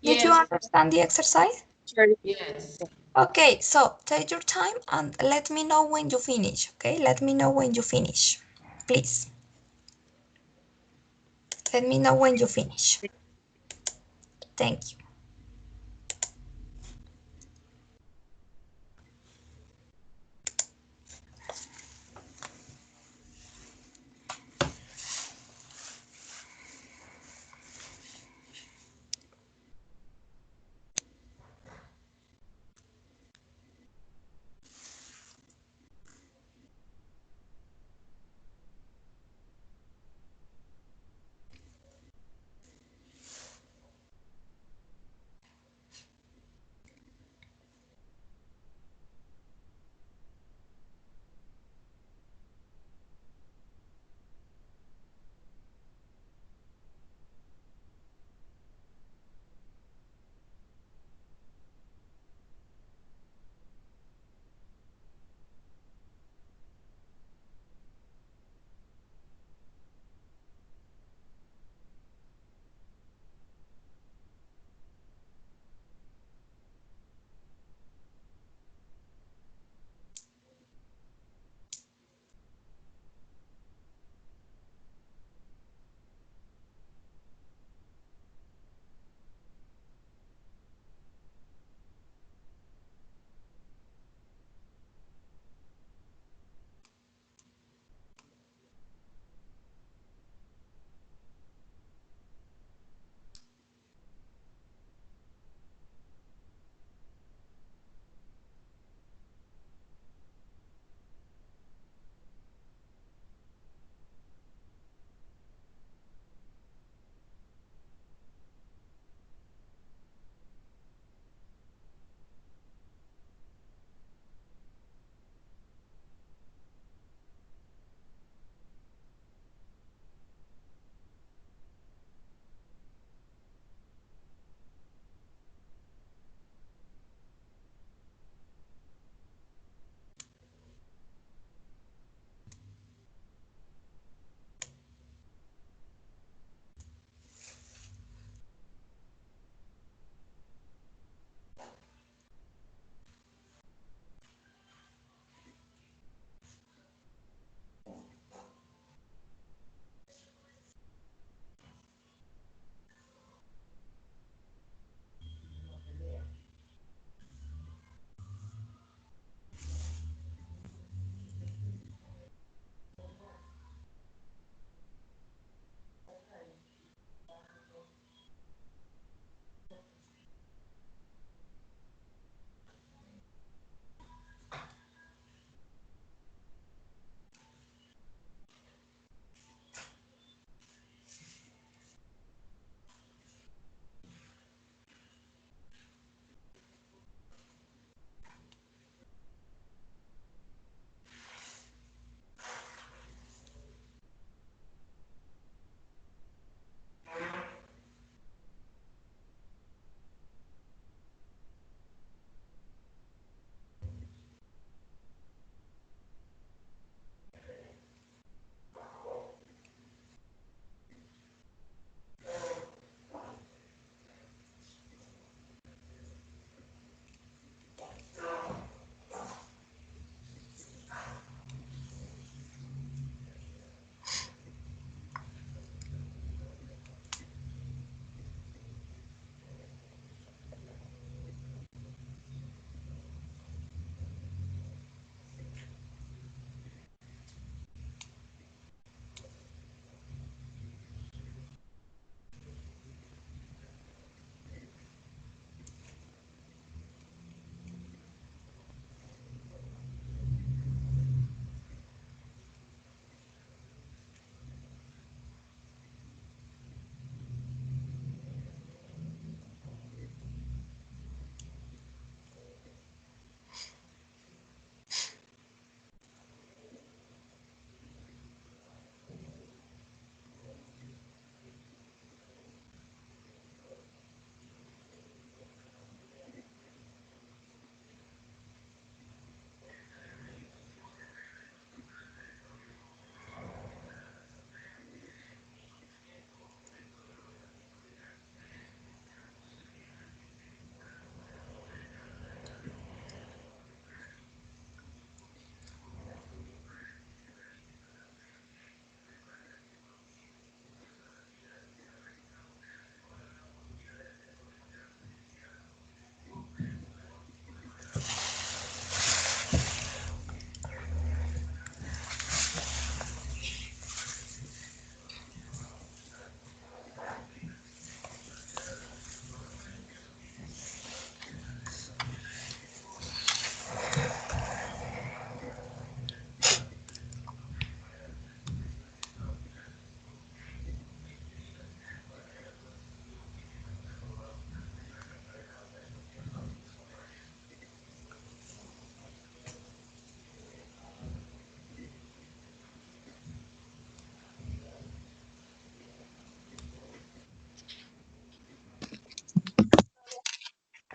Did you Yes, understand the exercise? Sure. yes. Okay, so take your time and let me know when you finish. Okay, let me know when you finish. Please, let me know when you finish. Thank you.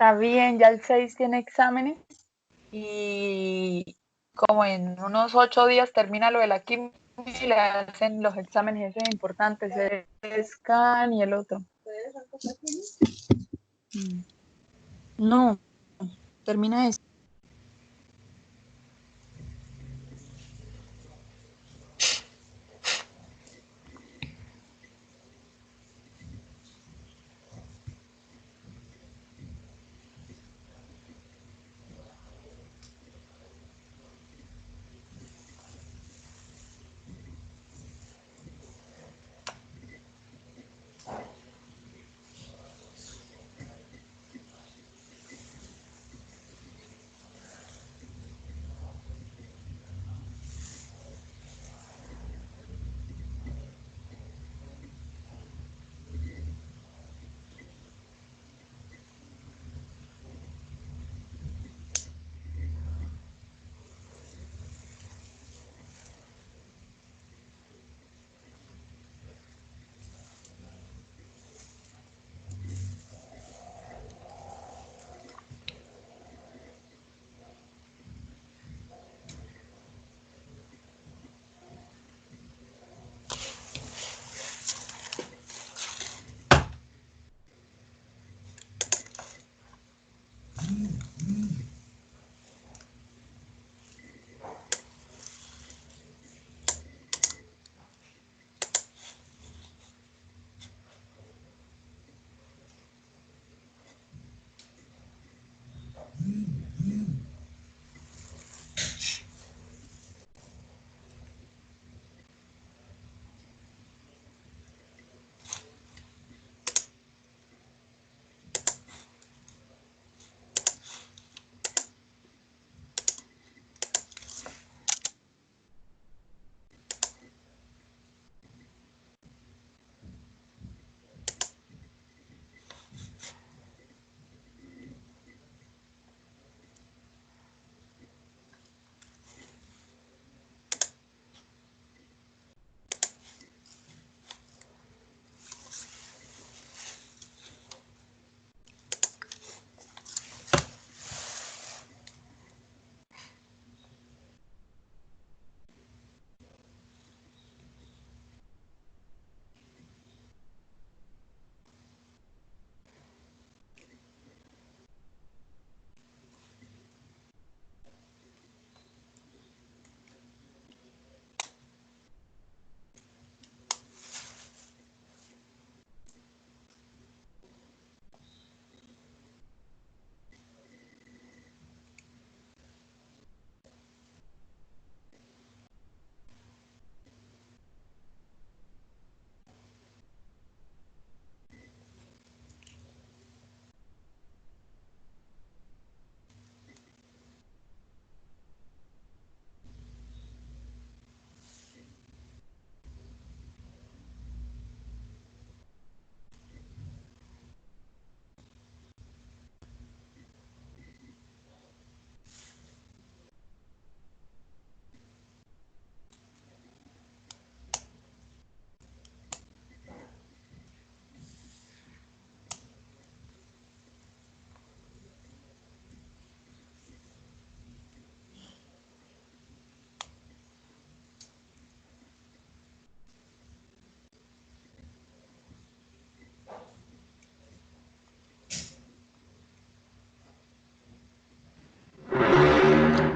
está bien, ya el 6 tiene exámenes y como en unos 8 días termina lo de la quimio y le hacen los exámenes esos importantes, el scan y el otro. No, termina eso.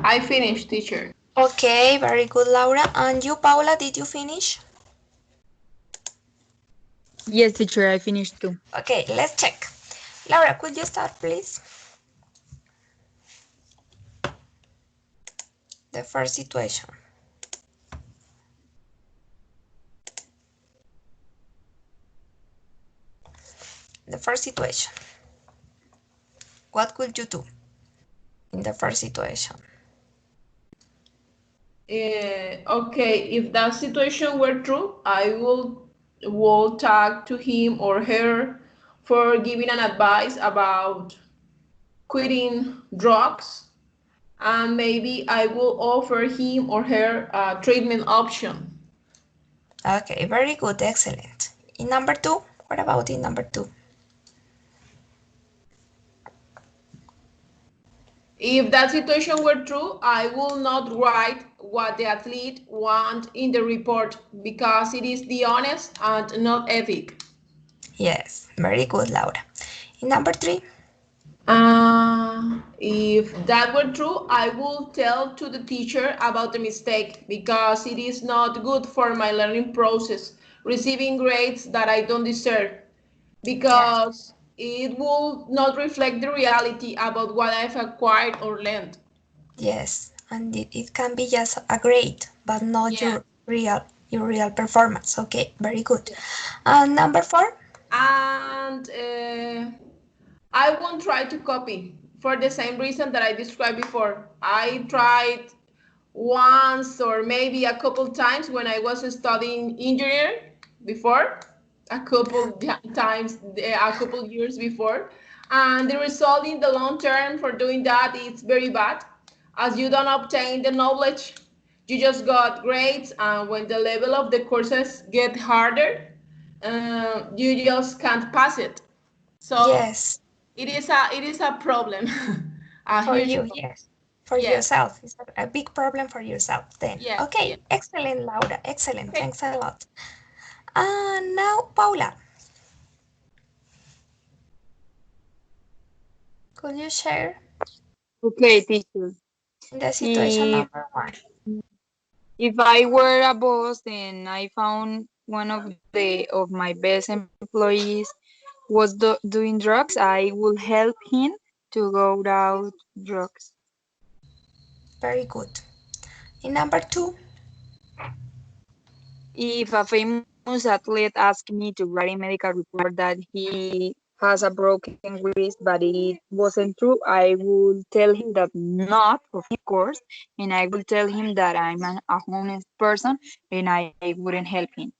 I finished, teacher. Okay, very good, Laura. And you, Paula, did you finish? Yes, teacher, I finished too. Okay, let's check. Laura, could you start, please? The first situation. The first situation. What could you do in the first situation? Okay, if that situation were true, I will talk to him or her for giving an advice about quitting drugs, and maybe I will offer him or her a treatment option. Okay, very good, excellent. In number two, what about in number two? If that situation were true, I will not write what the athlete want in the report because it is the honest and not ethic. Yes, very good, Laura. In number 3, If that were true, I will tell to the teacher about the mistake because it is not good for my learning process, receiving grades that I don't deserve yes, because it will not reflect the reality about what I've acquired or learned. yes, and it can be just a grade, but not Yeah. your real performance. Okay, very good. And number 4, And I won't try to copy for the same reason that I described before. I tried once or maybe a couple times when I was studying engineering before, a couple times, a couple years before, and the result in the long term for doing that is very bad, as you don't obtain the knowledge. You just got grades, and when the level of the courses get harder, you just can't pass it. So yes, it is a problem, a for huge you, problem. yes, for Yes, yourself. It's a big problem for yourself then. yes, yes. Okay, excellent, Laura, excellent. Okay. Thanks a lot. And now, Paula, could you share Okay, teacher. the situation If number 1? if I were a boss and I found one of my best employees was doing drugs, I would help him to go out drugs. Very good. In number 2, If a famous athlete asks me to write a medical report that he has a broken wrist, but it wasn't true, I will tell him that not, of course, and I will tell him that a honest person and I wouldn't help him.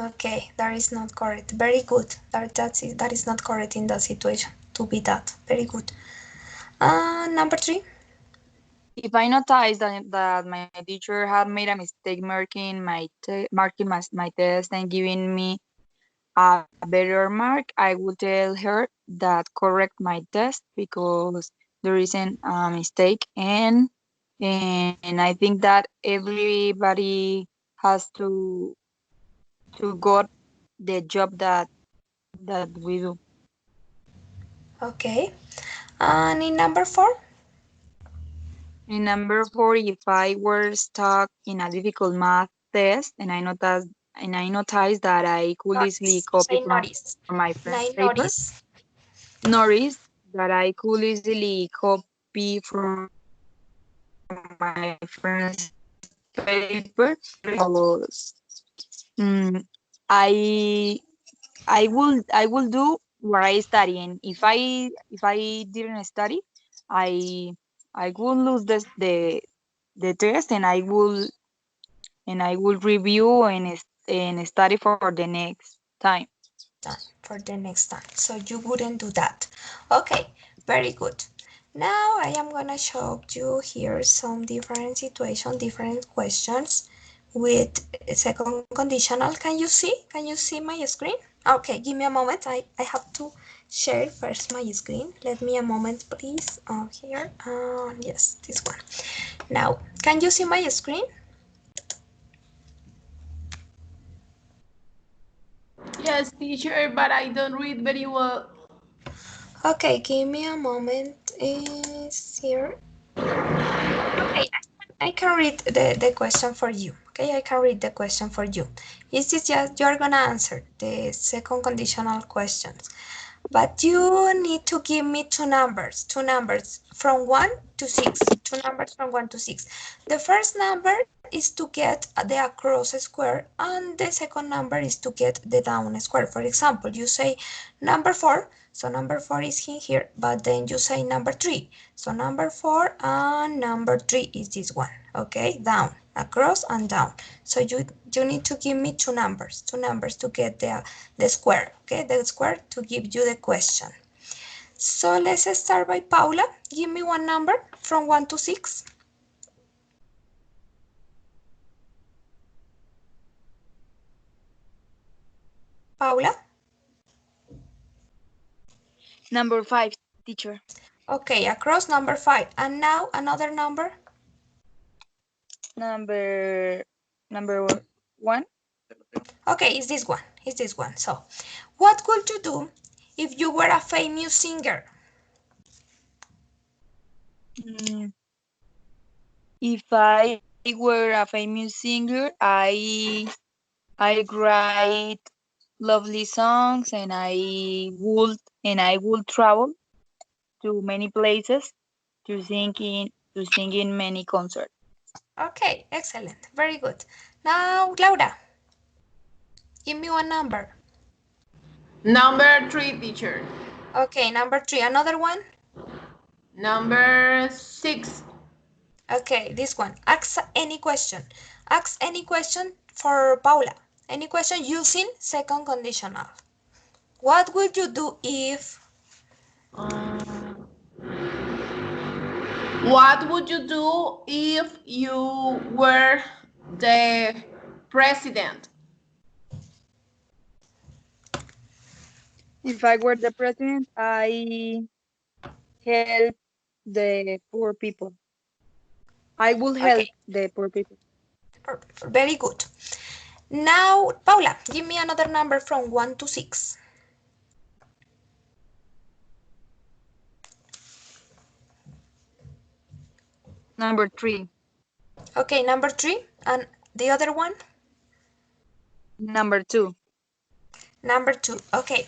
okay, that is not correct. Very good. That is not correct in that situation to be that. Very good. Number 3, If I notice that my teacher had made a mistake marking my test and giving me a better mark, I will tell her that correct my test because there isn't a mistake, and I think that everybody has to got the job that we do. okay. And in number 4, In number 4, if I were stuck in a difficult math test and I noticed that I could easily notice. copy Say from my notice. friend's paper, Notice. noticed that I could easily copy from my friend's paper because I I will do what I study, and if I didn't study, I I will lose the test, and I will review and study for the next time. Done for the next time. So you wouldn't do that. Okay, very good. Now I am gonna show you here some different situation, different questions with a second conditional. Can you see? Can you see my screen? Okay, give me a moment. I have to share first my screen. Let me a moment, please. Here. Yes, this one. Now, can you see my screen? Yes, teacher, but I don't read very well. Okay, give me a moment. Is here. Okay, I can read the question for you. Okay, I can read the question for you. Is this just you're gonna answer the second conditional questions, but you need to give me two numbers from 1 to 6, two numbers from 1 to 6. The first number is to get the across square, and the second number is to get the down square. For example, you say number 4, so number 4 is in here, but then you say number 3. So number 4 and number 3 is this one, okay? Down, across and down. So you need to give me two numbers to get the square, okay? The square to give you the question. So let's start by Paula. Give me one number from 1 to 6. Paula, Number 5, teacher. Okay, across number 5. And now another number. Number 1. Okay, it's this one. It's this one. So, what could you do if you were a famous singer? Mm, if I were a famous singer, I write lovely songs, and I would travel to many places to sing in many concerts. Okay, excellent. Very good. Now, Laura, give me one number. Number 3, teacher. Okay, number 3. Another one. Number 6. Okay, this one. Ask any question. Ask any question for Paula. Any question using second conditional. What would you do if? Um, what would you do if you were the president? If I were the president, I help the poor people. I will help Okay, the poor people. very good. Now, Paula, give me another number from 1 to 6. Number 3. Okay, number 3. And the other one? Number 2. Number 2. Okay.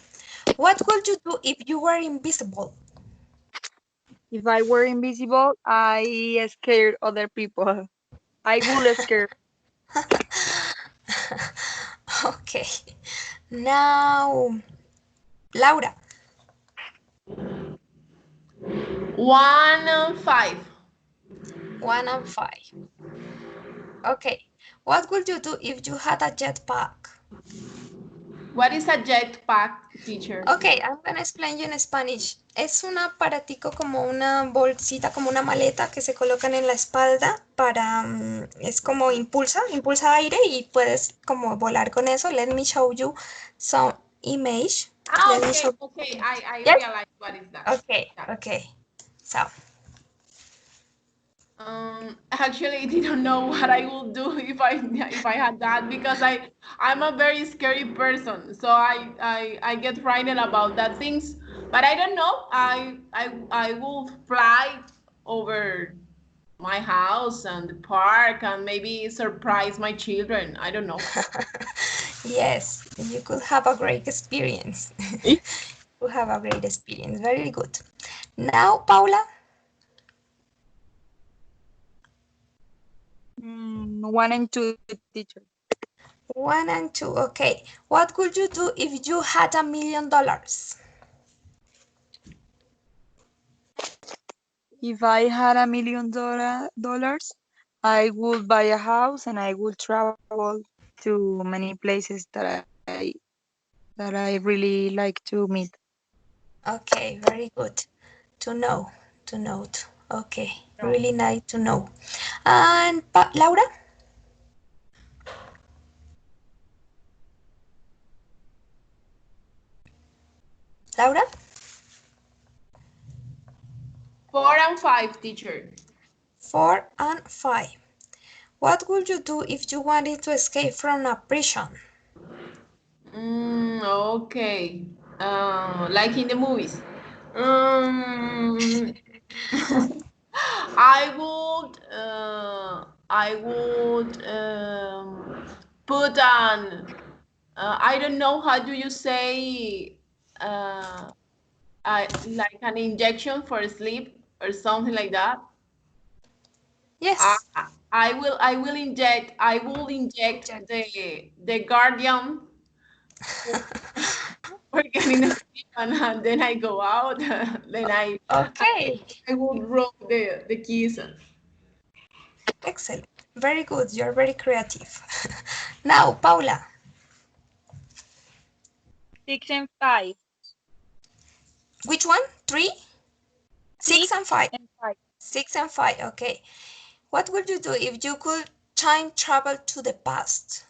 What would you do if you were invisible? If I were invisible, I scared other people. I will scare. Okay. Now, Laura, 1 and 5. 1 and 5. Okay. What would you do if you had a jetpack? What is a jetpack, teacher? Okay, I'm gonna explain you in Spanish. Es un aparatico como una bolsita, como una maleta que se colocan en la espalda para, es como impulsa aire y puedes como volar con eso. Let me show you some image. Ah, Let me okay, show. okay. I Yes. realize what is that. Okay, Yeah. okay. So, Actually, I didn't know what I would do if I had that because I'm a very scary person. So I get frightened about that things. But I don't know. I will fly over my house and the park and maybe surprise my children. I don't know. yes, you could have a great experience. You have a great experience. Very good. Now, Paula, 1 and 2, teacher. 1 and 2. Okay. What could you do if you had $1 million? If I had $1 million, I would buy a house and I would travel to many places that I really like to meet. Okay, very good. To know, to note. Okay, really nice to know. And Laura? Laura? 4 and 5, teacher. 4 and 5. What would you do if you wanted to escape from a prison? Okay. Like in the movies. Um, I would put on. I don't know how do you say. Like an injection for sleep or something like that. I, Yes. I will inject the guardian for getting asleep and then I go out. then I Okay, I will roll the keys. excellent. Very good. You're very creative. Now, Paula, 6 and 5. which one? 3? 6 6 and 5. and 5. 6 and 5. Okay. What would you do if you could time travel to the past?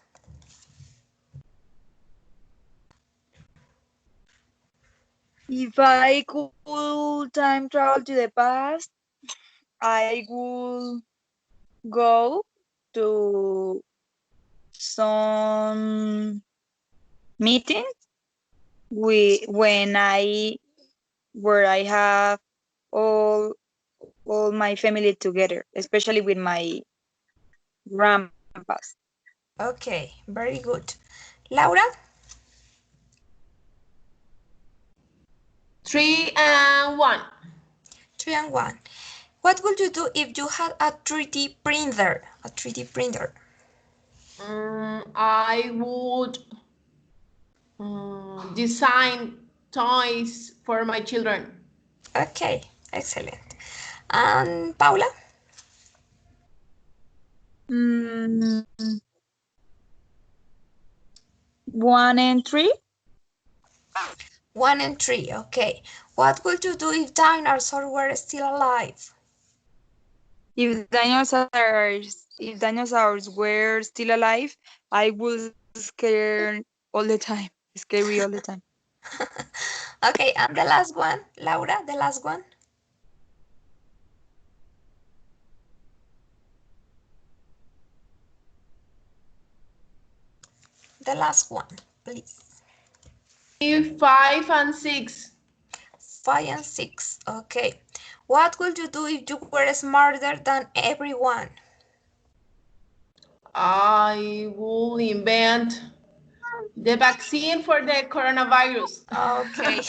If I could time travel to the past, I will go to some meeting when I where I have all all my family together, especially with my grandpas. Okay, very good. Laura? 3 and 1. 3 and 1. What would you do if you had a 3D printer? A 3D printer. I would design toys for my children. Okay, excellent. And Paula? Mm, 1 and 3. 1 and 3, okay. What would you do if dinosaurs were still alive? If dinosaurs were still alive, I would scare all the time. Scary all the time. Okay, and the last one, Laura, the last one. The last one, please. 5 and 6. 5 and 6, okay. What would you do if you were smarter than everyone? I will invent the vaccine for the coronavirus. Okay.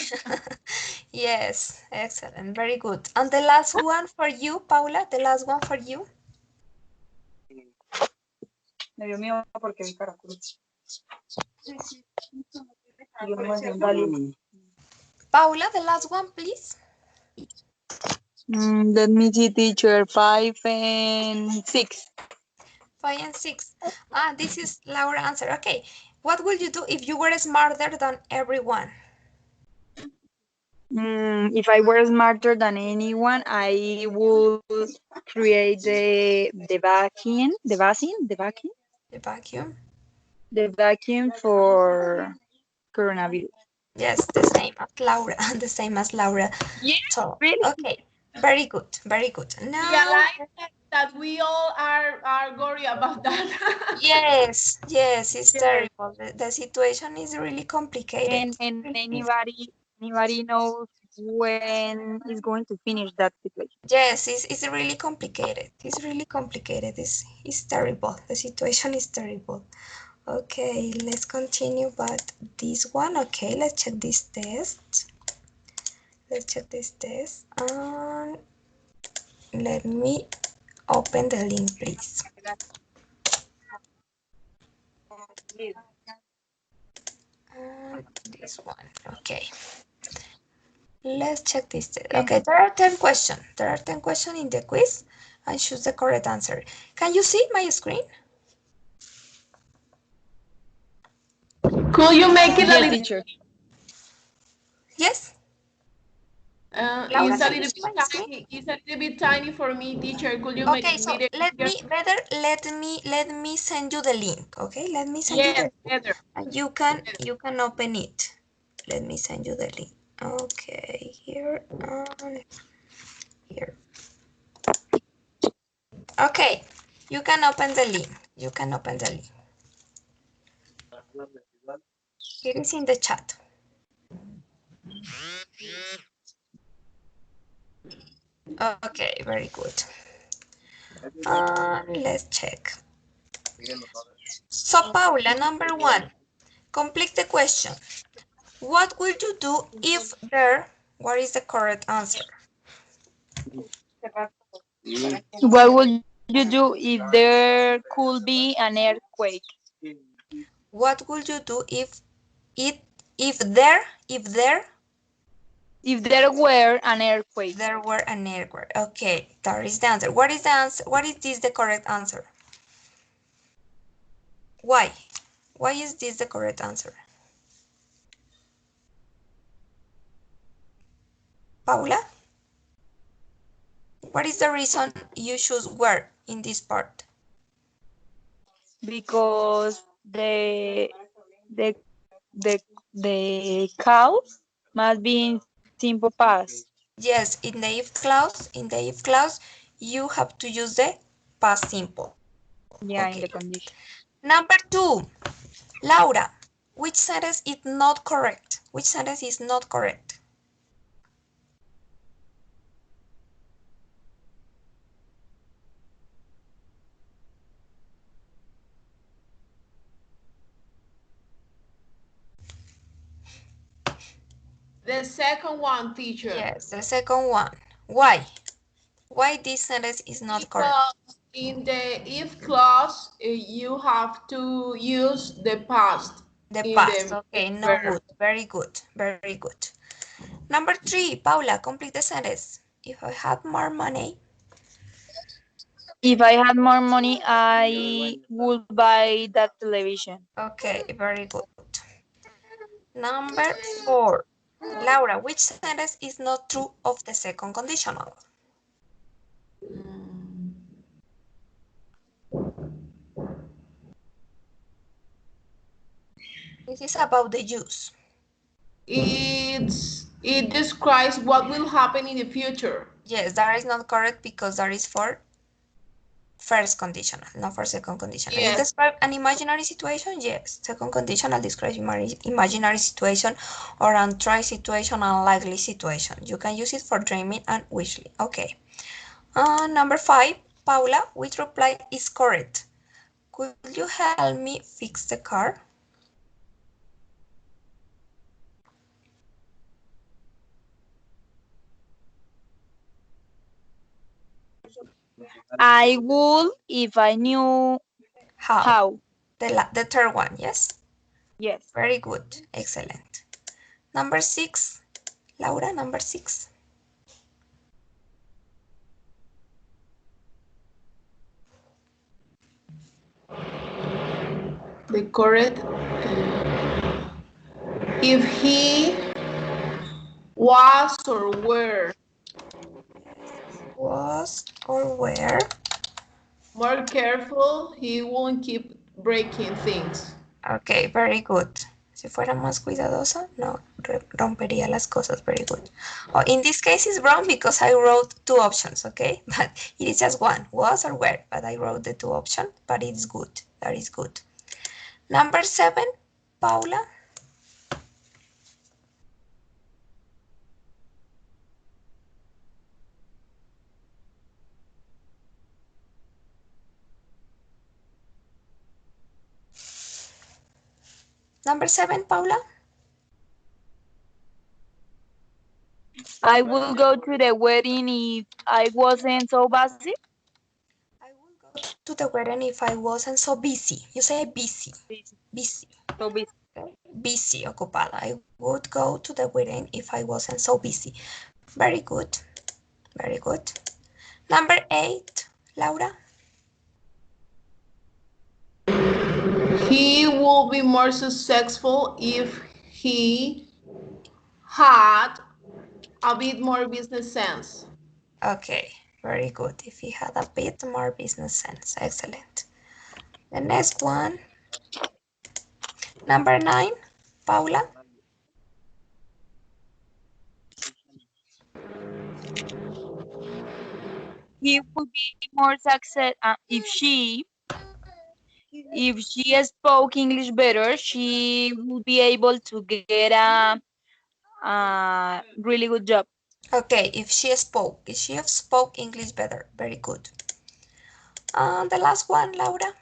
Yes, excellent, very good. And the last one for you, Paula, the last one for you. Me dio miedo porque vi caracoles. Yo me voy a salir. Paula, the last one, please. Let me see, teacher. 5 and 6. 5 and 6. Ah, this is Laura answer. Okay. What would you do if you were smarter than everyone? If I were smarter than anyone, I would create The vacuum. the vacuum for coronavirus. Yes, the same as Laura. The same as Laura. Yeah, So, really? okay. Very good. Very good. Now, Realize that we all are worried about that. yes, yes, it's Yes. terrible. The situation is really complicated. And anybody knows when is going to finish that situation. Yes, it's really complicated. It's really complicated. It's terrible. The situation is terrible. Okay, let's continue, but this one, okay, let's check this test. Let's check this test. Let me open the link, please. This one, okay. Let's check this test. Okay, there are 10 questions. There are 10 questions in the quiz, and choose the correct answer. Can you see my screen? Could you make it a Yes, little? teacher. Yes? Laura, It's a can you little see bit my screen? tiny. It's a little bit tiny for me, teacher. Could you make Okay, so it let bigger? me send you the link. Okay, let me send you Yes, the link, better. and Yes. you can open it. Let me send you the link. Okay, here and here. Okay, you can open the link. You can open the link. It is in the chat. Okay, very good. Let's check. So, Paula, number 1, complete the question. What would you do if there, what is the correct answer? What would you do if there could be an earthquake? What would you do it, if there, If there were an earthquake, there were an earthquake? Okay, that is the answer. What is the answer? What is this the correct answer? Why? Why is this the correct answer? Paula? What is the reason you choose where in this part? because the the cows must be in simple past. Yes, in the if clause, you have to use the past simple. Yeah, Okay. in the condition. Number 2, Laura, which sentence is not correct? Which sentence is not correct? The second one, teacher. Yes, the second one. Why? Why this sentence is not correct? Because in the if clause, you have to use the past The in past. the Okay, no verb. good. Very good. Very good. Number 3, Paula, complete the sentence. If I had more money. If I had more money, I would buy that television. Okay, very good. Number 4, Laura, which sentence is not true of the second conditional? This is about the use. It describes what will happen in the future. Yes, that is not correct because that is for first conditional, not for second conditional. It Yes. describes an imaginary situation, yes. Second conditional describes imaginary situation or untried situation, unlikely situation. You can use it for dreaming and wishing. Okay. Number 5, Paula, which reply is correct? Could you help me fix the car? I would if I knew How? how. The third one, yes? Yes. Very good. Excellent. Number 6, Laura, number 6. The correct. If he was or were Was or were. more careful, he won't keep breaking things. Ok, very good. Si fuera más cuidadoso, no rompería las cosas. Very good. Oh, in this case, it's wrong because I wrote 2 options, okay? But it is just one, was or were. But I wrote the 2 options, but it's good. That is good. Number 7, Paula. Number 7, Paula. I will go to the wedding if I wasn't so busy. I would go to the wedding if I wasn't so busy. You say busy. Busy. So busy. Okay? Busy, ocupada. I would go to the wedding if I wasn't so busy. Very good. Very good. Number 8, Laura. He will be more successful if he had a bit more business sense. Okay, very good. If he had a bit more business sense. Excellent. The next one, number 9, Paula. He would be more success if she spoke English better, she would be able to get a really good job. Okay, if she spoke English better. Very good. The last one, Laura.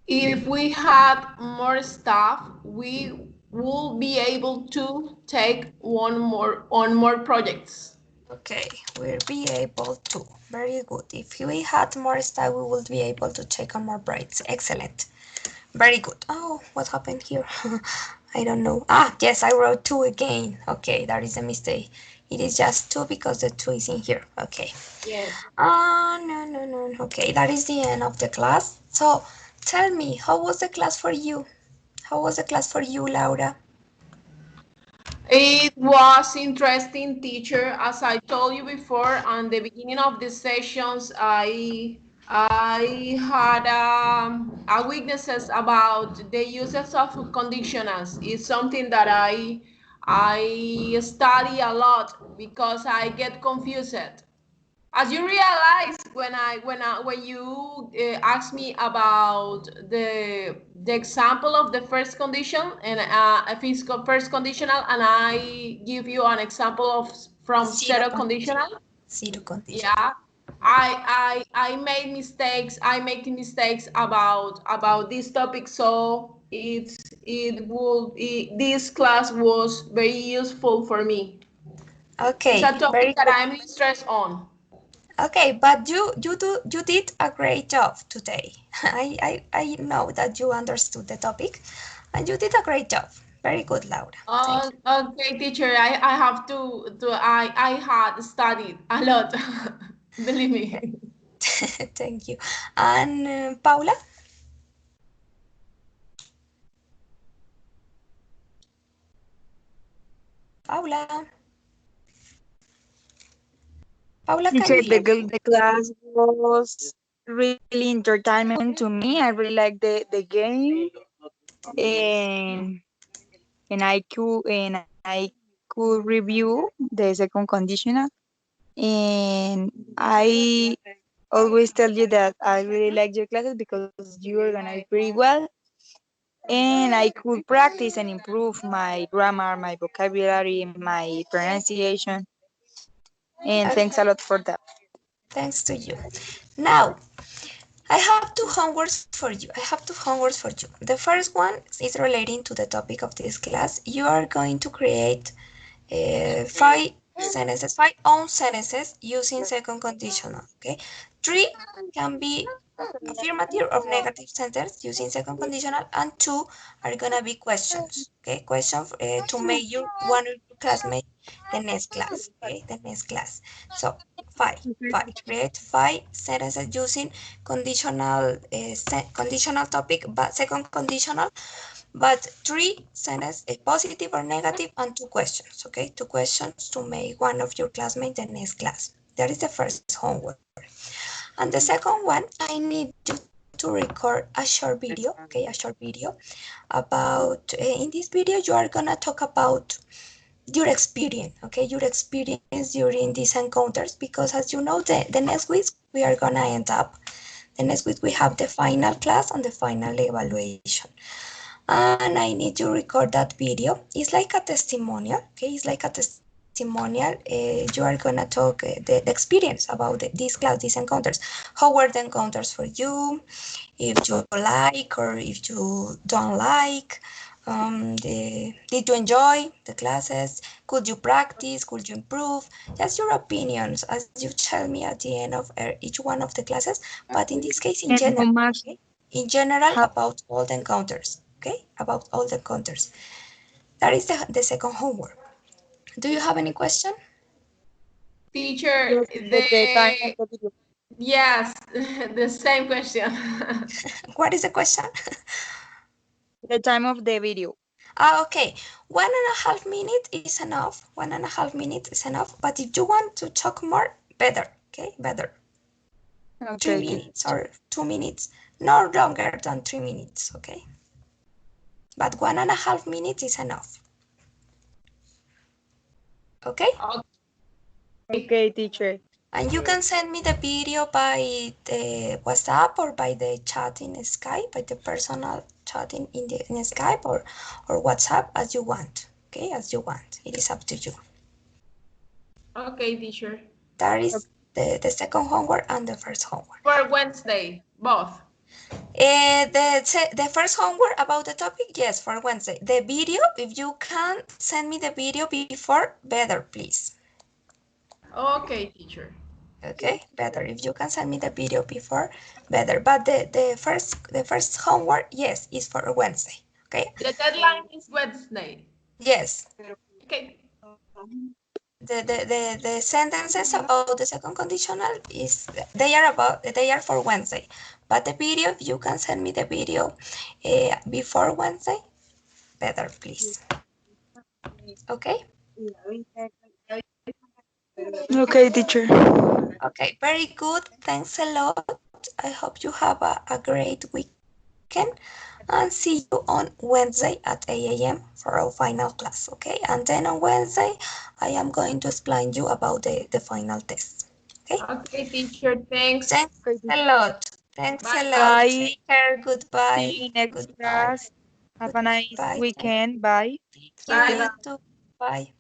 If we had more staff, we will be able to take on more projects. Okay, we'll be able to. Very good. If we had more style, we would be able to check on more brights. Excellent. Very good. Oh, what happened here? I don't know. Ah, yes, I wrote 2 again. Okay, that is a mistake. It is just 2 because the 2 is in here. Okay. Yes. No, no, no. Okay, that is the end of the class. So, tell me, how was the class for you? How was the class for you, Laura? It was interesting, teacher. As I told you before, on the beginning of the sessions, I I had a weaknesses about the uses of conditionals. It's something that I study a lot because I get confused. As you realize when you ask me about the example of the first condition and if it's first conditional and I give you an example of from Zero zero condition. conditional, Zero condition. yeah, I made mistakes. I make mistakes about this topic, so this class was very useful for me. It's a Okay, topic very that good. I'm stressed on. Okay, but you did a great job today. I know that you understood the topic and you did a great job. Very good, Laura. Thank you. Okay, teacher, I have I had studied a lot, believe me. Thank you. And Paula? Paula? Paula, can Teacher, you hear me? the class was really entertainment to me. I really like the game, and I could review the second conditional, and I always tell you that I really like your classes because you organize pretty well, and I could practice and improve my grammar, my vocabulary, my pronunciation, and thanks a lot Okay, for that. thanks to you. Now, I have two homeworks for you. I have two homeworks for you. The first one is relating to the topic of this class. You are going to create five own sentences using second conditional. Okay, three can be affirmative or negative sentence using second conditional, and two are gonna be questions. Okay, questions to make you one of your classmates the next class. Okay, the next class. So five. Create five sentences using conditional topic, but second conditional, but three sentences, a positive or negative, and two questions. Okay, two questions to make one of your classmates the next class. That is the first homework. And the second one, I need you to record a short video. Okay, a short video about. In this video, you are gonna talk about your experience. Okay, your experience during these encounters, because as you know, the next week we are gonna end up. The next week we have the final class and the final evaluation, and I need to record that video. It's like a testimonial. Okay, it's like a testimonial. You are gonna talk the experience about this class, these encounters. How were the encounters for you? If you like or if you don't like. Did you enjoy the classes? Could you practice? Could you improve? Just your opinions as you tell me at the end of each one of the classes. But in this case, in And how general, much? okay? In general, How, about all the encounters. Okay, about all the encounters. That is the second homework. Do you have any question? Teacher, yes, the time of the video. yes, the same question. What is the question? The time of the video. Okay, 1.5 minutes is enough. 1.5 minutes is enough. But if you want to talk more, better. Okay, better. three Okay, minutes or 2 minutes, no longer than 3 minutes. Okay, but 1.5 minutes is enough. Okay, okay, teacher. and you can send me the video by the WhatsApp or by the chat in Skype, by the personal chat in Skype or WhatsApp as you want. Okay, as you want. It is up to you. Okay, teacher. That is the second homework and the first homework. For Wednesday, both. The first homework about the topic, yes, for Wednesday. The video, if you can send me the video before, better, please. Okay, teacher. Okay, better. If you can send me the video before, better. But the first homework, yes, is for Wednesday. Okay. The deadline is Wednesday. Yes. Okay. The sentences about the second conditional they are for Wednesday. But the video, if you can send me the video before Wednesday, better, please. Okay. Okay, teacher. Okay, very good. Thanks a lot. lot. I hope you have a great weekend and see you on Wednesday at 8 a.m. for our final class, okay? And then on Wednesday, I am going to explain you about the final test, okay? Okay, teacher, thanks. Thanks Okay, a lot. Thanks a Bye lot. bye. bye. Take care. See Goodbye. you next Goodbye. class. Have a nice Goodbye. weekend. Bye. Thank you. Bye You bye. too. Bye.